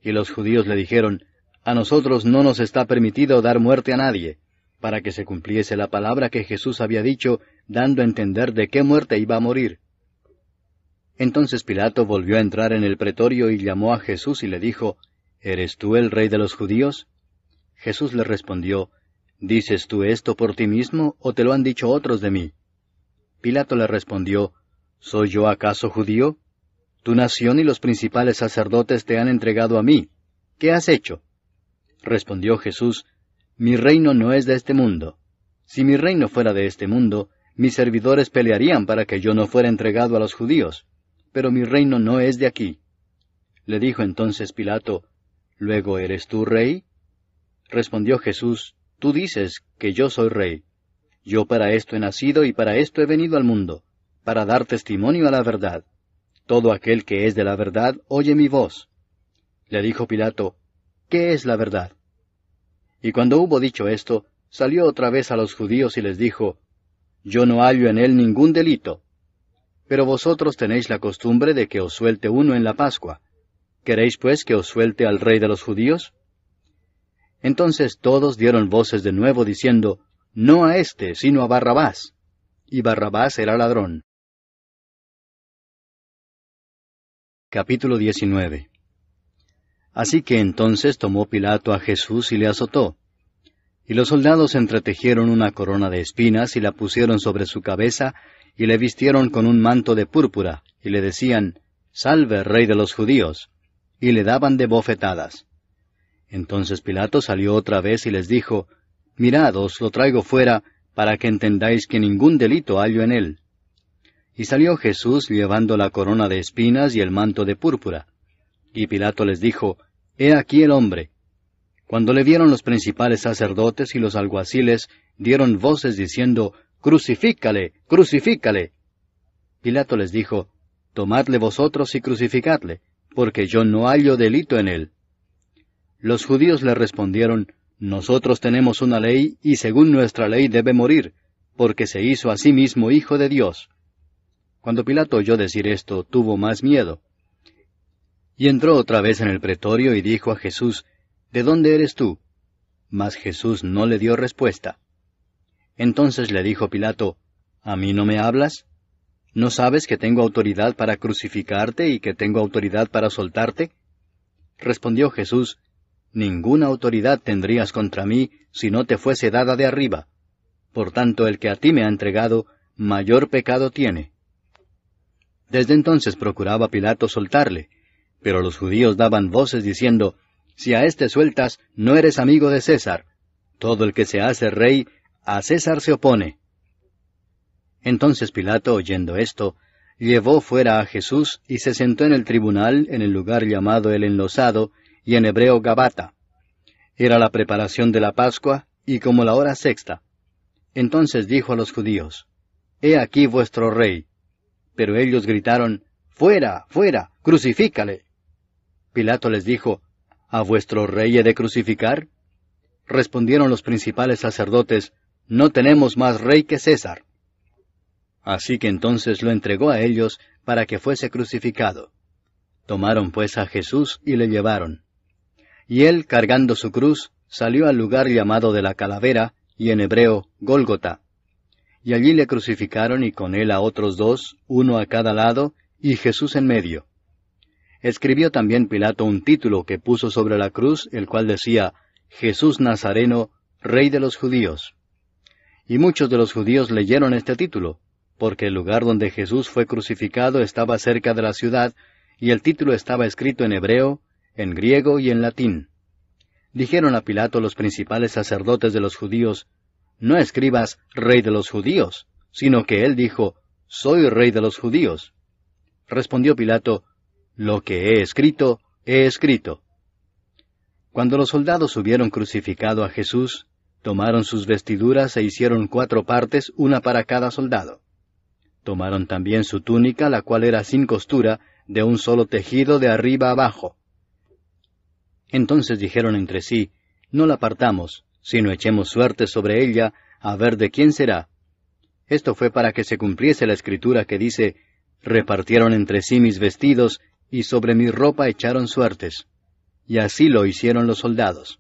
Y los judíos le dijeron, A nosotros no nos está permitido dar muerte a nadie, para que se cumpliese la palabra que Jesús había dicho, dando a entender de qué muerte iba a morir. Entonces Pilato volvió a entrar en el pretorio y llamó a Jesús y le dijo, ¿Eres tú el rey de los judíos? Jesús le respondió, ¿Dices tú esto por ti mismo, o te lo han dicho otros de mí? Pilato le respondió, ¿Soy yo acaso judío? Tu nación y los principales sacerdotes te han entregado a mí. ¿Qué has hecho? Respondió Jesús, Mi reino no es de este mundo. Si mi reino fuera de este mundo, mis servidores pelearían para que yo no fuera entregado a los judíos. Pero mi reino no es de aquí. Le dijo entonces Pilato, ¿Luego eres tú rey? Respondió Jesús, Tú dices que yo soy rey. Yo para esto he nacido y para esto he venido al mundo, para dar testimonio a la verdad. Todo aquel que es de la verdad oye mi voz. Le dijo Pilato, ¿Qué es la verdad? Y cuando hubo dicho esto, salió otra vez a los judíos y les dijo, Yo no hallo en él ningún delito. Pero vosotros tenéis la costumbre de que os suelte uno en la Pascua. ¿Queréis pues que os suelte al rey de los judíos? Entonces todos dieron voces de nuevo diciendo, No a éste, sino a Barrabás. Y Barrabás era ladrón. Capítulo 19. Así que entonces tomó Pilato a Jesús y le azotó. Y los soldados entretejieron una corona de espinas y la pusieron sobre su cabeza, y le vistieron con un manto de púrpura, y le decían, Salve, rey de los judíos, y le daban de bofetadas. Entonces Pilato salió otra vez y les dijo, Mirad, os lo traigo fuera, para que entendáis que ningún delito hallo en él. Y salió Jesús llevando la corona de espinas y el manto de púrpura. Y Pilato les dijo, He aquí el hombre. Cuando le vieron los principales sacerdotes y los alguaciles, dieron voces diciendo, Crucifícale, crucifícale. Pilato les dijo, Tomadle vosotros y crucificadle, porque yo no hallo delito en él. Los judíos le respondieron, Nosotros tenemos una ley, y según nuestra ley debe morir, porque se hizo a sí mismo hijo de Dios. Cuando Pilato oyó decir esto, tuvo más miedo. Y entró otra vez en el pretorio y dijo a Jesús, ¿De dónde eres tú? Mas Jesús no le dio respuesta. Entonces le dijo Pilato, ¿A mí no me hablas? ¿No sabes que tengo autoridad para crucificarte y que tengo autoridad para soltarte? Respondió Jesús, Ninguna autoridad tendrías contra mí si no te fuese dada de arriba. Por tanto, el que a ti me ha entregado, mayor pecado tiene. Desde entonces procuraba Pilato soltarle, pero los judíos daban voces diciendo, Si a éste sueltas, no eres amigo de César. Todo el que se hace rey, a César se opone. Entonces Pilato, oyendo esto, llevó fuera a Jesús y se sentó en el tribunal en el lugar llamado el Enlosado, y en hebreo Gabata. Era la preparación de la Pascua, y como la hora sexta. Entonces dijo a los judíos, He aquí vuestro rey. Pero ellos gritaron, Fuera, fuera, crucifícale. Pilato les dijo, ¿A vuestro rey he de crucificar? Respondieron los principales sacerdotes, No tenemos más rey que César. Así que entonces lo entregó a ellos para que fuese crucificado. Tomaron pues a Jesús y le llevaron. Y él, cargando su cruz, salió al lugar llamado de la Calavera, y en hebreo, Gólgota. Y allí le crucificaron y con él a otros dos, uno a cada lado, y Jesús en medio. Escribió también Pilato un título que puso sobre la cruz, el cual decía, Jesús Nazareno, Rey de los Judíos. Y muchos de los judíos leyeron este título, porque el lugar donde Jesús fue crucificado estaba cerca de la ciudad, y el título estaba escrito en hebreo, en griego y en latín. Dijeron a Pilato los principales sacerdotes de los judíos, no escribas Rey de los Judíos, sino que él dijo, soy Rey de los Judíos. Respondió Pilato, lo que he escrito, he escrito. Cuando los soldados hubieron crucificado a Jesús, tomaron sus vestiduras e hicieron 4 partes, una para cada soldado. Tomaron también su túnica, la cual era sin costura, de un solo tejido de arriba abajo. Entonces dijeron entre sí, no la partamos, sino echemos suerte sobre ella, a ver de quién será. Esto fue para que se cumpliese la escritura que dice, repartieron entre sí mis vestidos, y sobre mi ropa echaron suertes. Y así lo hicieron los soldados.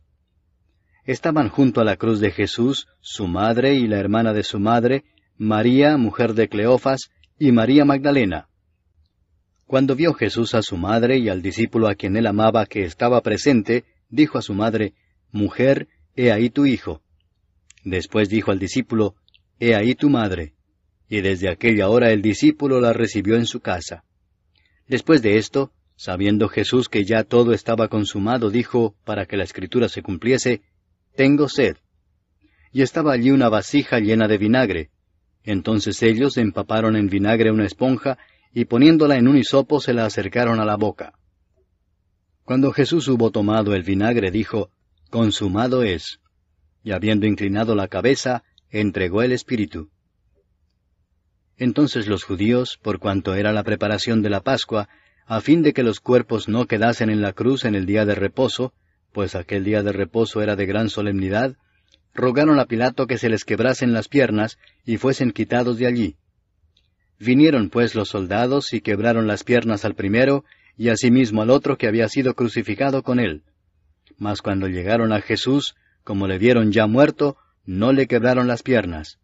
Estaban junto a la cruz de Jesús, su madre y la hermana de su madre, María, mujer de Cleofas, y María Magdalena. Cuando vio Jesús a su madre y al discípulo a quien él amaba que estaba presente, dijo a su madre, Mujer, he ahí tu hijo. Después dijo al discípulo, He ahí tu madre. Y desde aquella hora el discípulo la recibió en su casa. Después de esto, sabiendo Jesús que ya todo estaba consumado, dijo, para que la escritura se cumpliese, Tengo sed. Y estaba allí una vasija llena de vinagre. Entonces ellos empaparon en vinagre una esponja, y poniéndola en un hisopo se la acercaron a la boca. Cuando Jesús hubo tomado el vinagre, dijo, Consumado es. Y habiendo inclinado la cabeza, entregó el espíritu. Entonces los judíos, por cuanto era la preparación de la Pascua, a fin de que los cuerpos no quedasen en la cruz en el día de reposo, pues aquel día de reposo era de gran solemnidad, rogaron a Pilato que se les quebrasen las piernas y fuesen quitados de allí. Vinieron pues los soldados y quebraron las piernas al primero, y asimismo al otro que había sido crucificado con él. Mas cuando llegaron a Jesús, como le vieron ya muerto, no le quebraron las piernas.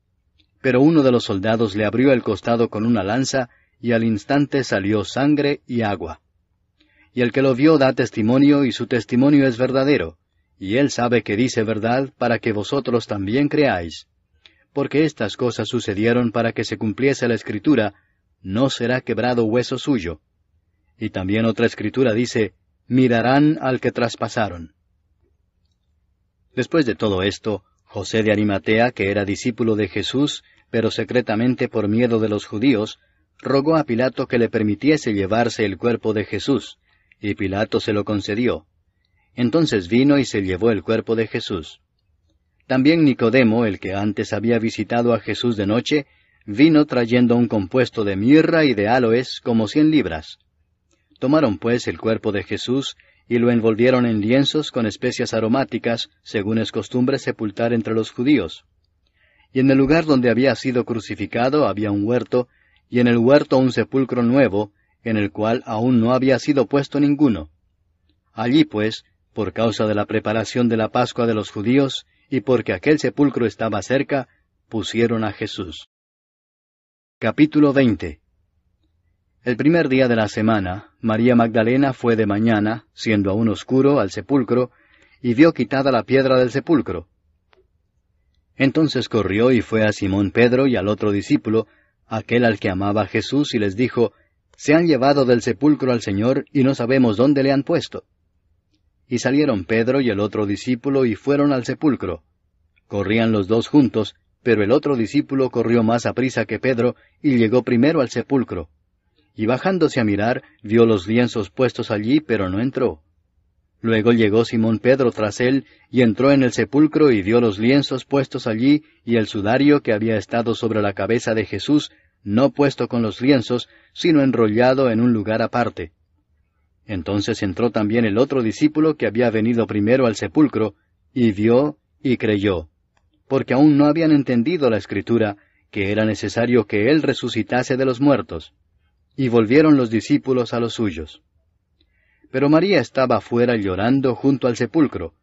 Pero uno de los soldados le abrió el costado con una lanza, y al instante salió sangre y agua. Y el que lo vio da testimonio, y su testimonio es verdadero, y él sabe que dice verdad, para que vosotros también creáis. Porque estas cosas sucedieron para que se cumpliese la escritura, no será quebrado hueso suyo. Y también otra escritura dice, mirarán al que traspasaron. Después de todo esto, José de Arimatea, que era discípulo de Jesús, pero secretamente por miedo de los judíos, rogó a Pilato que le permitiese llevarse el cuerpo de Jesús, y Pilato se lo concedió. Entonces vino y se llevó el cuerpo de Jesús. También Nicodemo, el que antes había visitado a Jesús de noche, vino trayendo un compuesto de mirra y de áloes, como 100 libras. Tomaron pues el cuerpo de Jesús, y lo envolvieron en lienzos con especias aromáticas, según es costumbre sepultar entre los judíos. Y en el lugar donde había sido crucificado había un huerto, y en el huerto un sepulcro nuevo, en el cual aún no había sido puesto ninguno. Allí pues, por causa de la preparación de la Pascua de los judíos, y porque aquel sepulcro estaba cerca, pusieron a Jesús. Capítulo 20. El primer día de la semana, María Magdalena fue de mañana, siendo aún oscuro, al sepulcro, y vio quitada la piedra del sepulcro. Entonces corrió y fue a Simón Pedro y al otro discípulo, aquel al que amaba Jesús, y les dijo, Se han llevado del sepulcro al Señor, y no sabemos dónde le han puesto. Y salieron Pedro y el otro discípulo y fueron al sepulcro. Corrían los dos juntos, pero el otro discípulo corrió más aprisa que Pedro, y llegó primero al sepulcro. Y bajándose a mirar, vio los lienzos puestos allí, pero no entró. Luego llegó Simón Pedro tras él, y entró en el sepulcro y vio los lienzos puestos allí, y el sudario que había estado sobre la cabeza de Jesús, no puesto con los lienzos, sino enrollado en un lugar aparte. Entonces entró también el otro discípulo que había venido primero al sepulcro, y vio y creyó, porque aún no habían entendido la Escritura, que era necesario que él resucitase de los muertos. Y volvieron los discípulos a los suyos. Pero María estaba afuera llorando junto al sepulcro,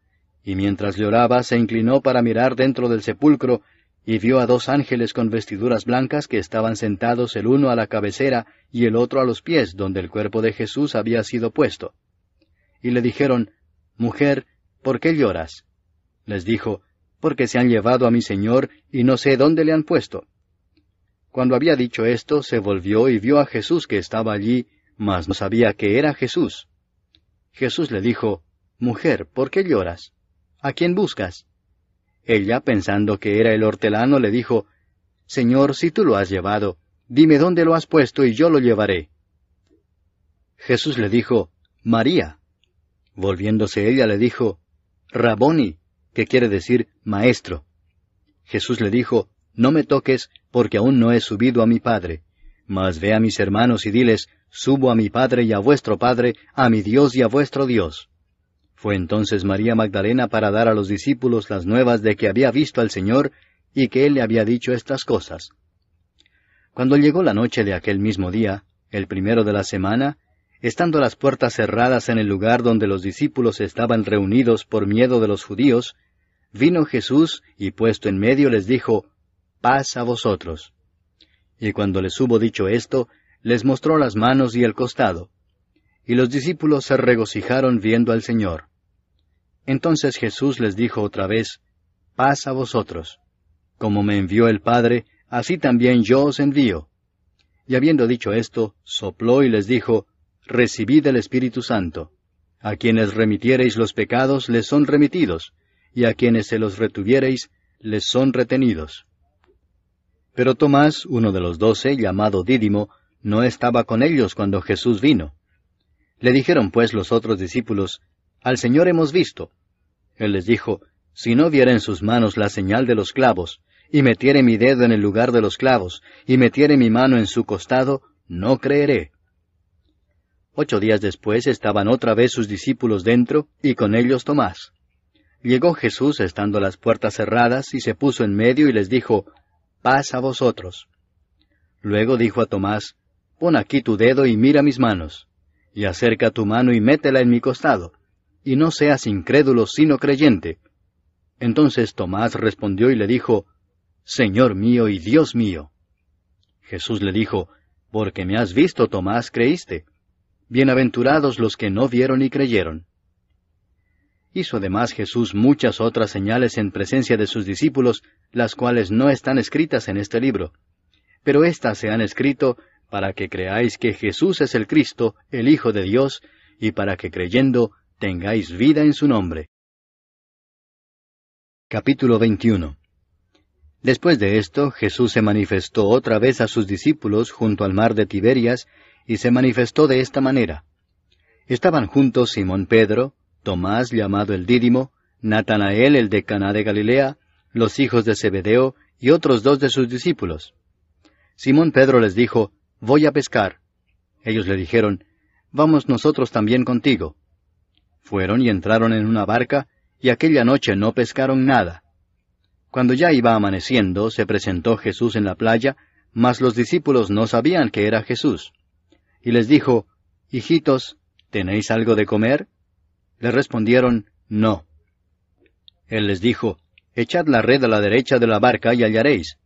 y mientras lloraba se inclinó para mirar dentro del sepulcro, y vio a 2 ángeles con vestiduras blancas que estaban sentados el uno a la cabecera y el otro a los pies, donde el cuerpo de Jesús había sido puesto. Y le dijeron, Mujer, ¿por qué lloras? Les dijo, Porque se han llevado a mi Señor, y no sé dónde le han puesto. Cuando había dicho esto, se volvió y vio a Jesús que estaba allí, mas no sabía que era Jesús. Jesús le dijo, Mujer, ¿por qué lloras? ¿A quién buscas? Ella, pensando que era el hortelano, le dijo, Señor, si tú lo has llevado, dime dónde lo has puesto y yo lo llevaré. Jesús le dijo, María. Volviéndose ella le dijo, Raboni, que quiere decir maestro. Jesús le dijo, No me toques, porque aún no he subido a mi Padre. Mas ve a mis hermanos y diles, Subo a mi Padre y a vuestro Padre, a mi Dios y a vuestro Dios. Fue entonces María Magdalena para dar a los discípulos las nuevas de que había visto al Señor, y que Él le había dicho estas cosas. Cuando llegó la noche de aquel mismo día, el primero de la semana, estando las puertas cerradas en el lugar donde los discípulos estaban reunidos por miedo de los judíos, vino Jesús y puesto en medio les dijo, Paz a vosotros. Y cuando les hubo dicho esto, les mostró las manos y el costado. Y los discípulos se regocijaron viendo al Señor. Entonces Jesús les dijo otra vez, Paz a vosotros. Como me envió el Padre, así también yo os envío. Y habiendo dicho esto, sopló y les dijo, Recibid el Espíritu Santo. A quienes remitiereis los pecados les son remitidos, y a quienes se los retuviereis les son retenidos. Pero Tomás, uno de los 12, llamado Dídimo, no estaba con ellos cuando Jesús vino. Le dijeron pues los otros discípulos, Al Señor hemos visto. Él les dijo, Si no viera en sus manos la señal de los clavos, y metiere mi dedo en el lugar de los clavos, y metiere mi mano en su costado, no creeré. 8 días después estaban otra vez sus discípulos dentro, y con ellos Tomás. Llegó Jesús estando las puertas cerradas, y se puso en medio y les dijo, Paz a vosotros. Luego dijo a Tomás, Pon aquí tu dedo y mira mis manos, y acerca tu mano y métela en mi costado, y no seas incrédulo sino creyente. Entonces Tomás respondió y le dijo, Señor mío y Dios mío. Jesús le dijo, Porque me has visto, Tomás, creíste. Bienaventurados los que no vieron y creyeron. Hizo además Jesús muchas otras señales en presencia de sus discípulos, las cuales no están escritas en este libro. Pero éstas se han escrito para que creáis que Jesús es el Cristo, el Hijo de Dios, y para que creyendo tengáis vida en su nombre. Capítulo 21. Después de esto, Jesús se manifestó otra vez a sus discípulos junto al mar de Tiberias, y se manifestó de esta manera. Estaban juntos Simón Pedro, Tomás llamado el Dídimo, Natanael el de Caná de Galilea, los hijos de Zebedeo y otros 2 de sus discípulos. Simón Pedro les dijo, Voy a pescar. Ellos le dijeron, Vamos nosotros también contigo. Fueron y entraron en una barca, y aquella noche no pescaron nada. Cuando ya iba amaneciendo, se presentó Jesús en la playa, mas los discípulos no sabían que era Jesús. Y les dijo, Hijitos, ¿tenéis algo de comer? Le respondieron, No. Él les dijo, Echad la red a la derecha de la barca y hallaréis.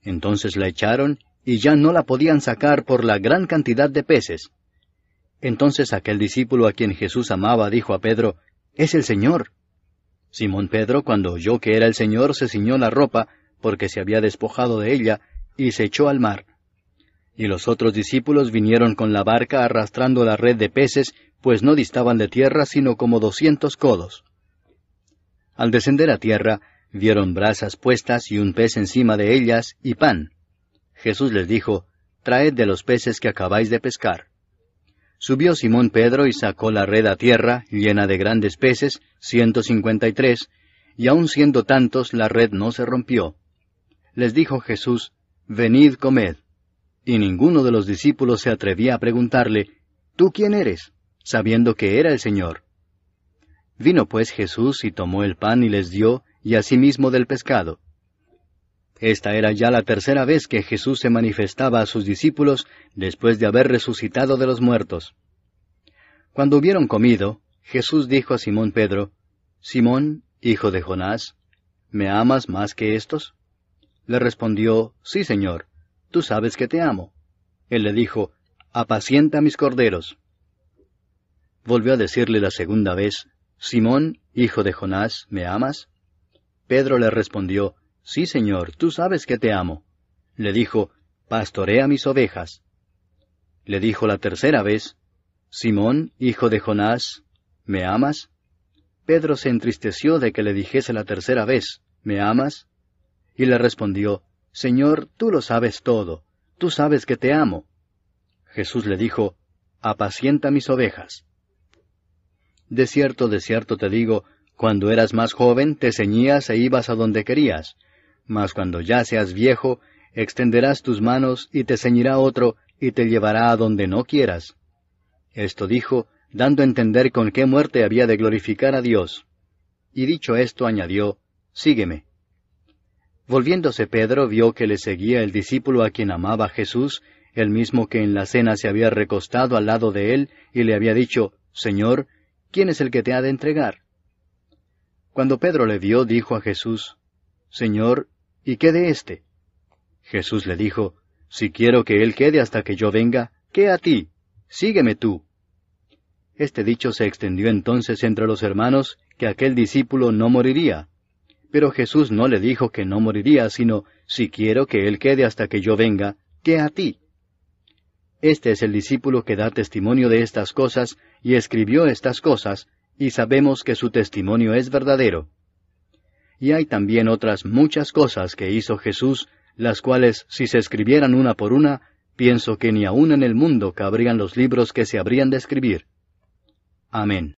Entonces la echaron, y ya no la podían sacar por la gran cantidad de peces. Entonces aquel discípulo a quien Jesús amaba dijo a Pedro, Es el Señor. Simón Pedro, cuando oyó que era el Señor, se ciñó la ropa, porque se había despojado de ella, y se echó al mar. Y los otros discípulos vinieron con la barca arrastrando la red de peces, pues no distaban de tierra sino como 200 codos. Al descender a tierra, vieron brasas puestas y un pez encima de ellas, y pan. Jesús les dijo, Traed de los peces que acabáis de pescar. Subió Simón Pedro y sacó la red a tierra, llena de grandes peces, 153, y aun siendo tantos, la red no se rompió. Les dijo Jesús, Venid, comed. Y ninguno de los discípulos se atrevía a preguntarle, ¿Tú quién eres?, sabiendo que era el Señor. Vino pues Jesús y tomó el pan y les dio, y asimismo del pescado. Esta era ya la 3ª vez que Jesús se manifestaba a sus discípulos después de haber resucitado de los muertos. Cuando hubieron comido, Jesús dijo a Simón Pedro, «Simón, hijo de Jonás, ¿me amas más que éstos?» Le respondió, «Sí, Señor, tú sabes que te amo». Él le dijo, «Apacienta mis corderos». Volvió a decirle la segunda vez, «Simón, hijo de Jonás, ¿me amas?» Pedro le respondió, «Sí, Señor, tú sabes que te amo». Le dijo, «Pastorea mis ovejas». Le dijo la tercera vez, «Simón, hijo de Jonás, ¿me amas?» Pedro se entristeció de que le dijese la tercera vez, «¿Me amas?» Y le respondió, «Señor, tú lo sabes todo, tú sabes que te amo». Jesús le dijo, «Apacienta mis ovejas». De cierto te digo, cuando eras más joven te ceñías e ibas a donde querías, mas cuando ya seas viejo, extenderás tus manos y te ceñirá otro y te llevará a donde no quieras. Esto dijo, dando a entender con qué muerte había de glorificar a Dios. Y dicho esto añadió, «Sígueme». Volviéndose Pedro vio que le seguía el discípulo a quien amaba Jesús, el mismo que en la cena se había recostado al lado de él y le había dicho, «Señor, ¿quién es el que te ha de entregar?» Cuando Pedro le vio, dijo a Jesús, «Señor, ¿y qué de éste?» Jesús le dijo, «Si quiero que él quede hasta que yo venga, ¿qué a ti? Sígueme tú». Este dicho se extendió entonces entre los hermanos, que aquel discípulo no moriría. Pero Jesús no le dijo que no moriría, sino, «Si quiero que él quede hasta que yo venga, ¿qué a ti?» Este es el discípulo que da testimonio de estas cosas, y escribió estas cosas, y sabemos que su testimonio es verdadero. Y hay también otras muchas cosas que hizo Jesús, las cuales, si se escribieran una por una, pienso que ni aun en el mundo cabrían los libros que se habrían de escribir. Amén.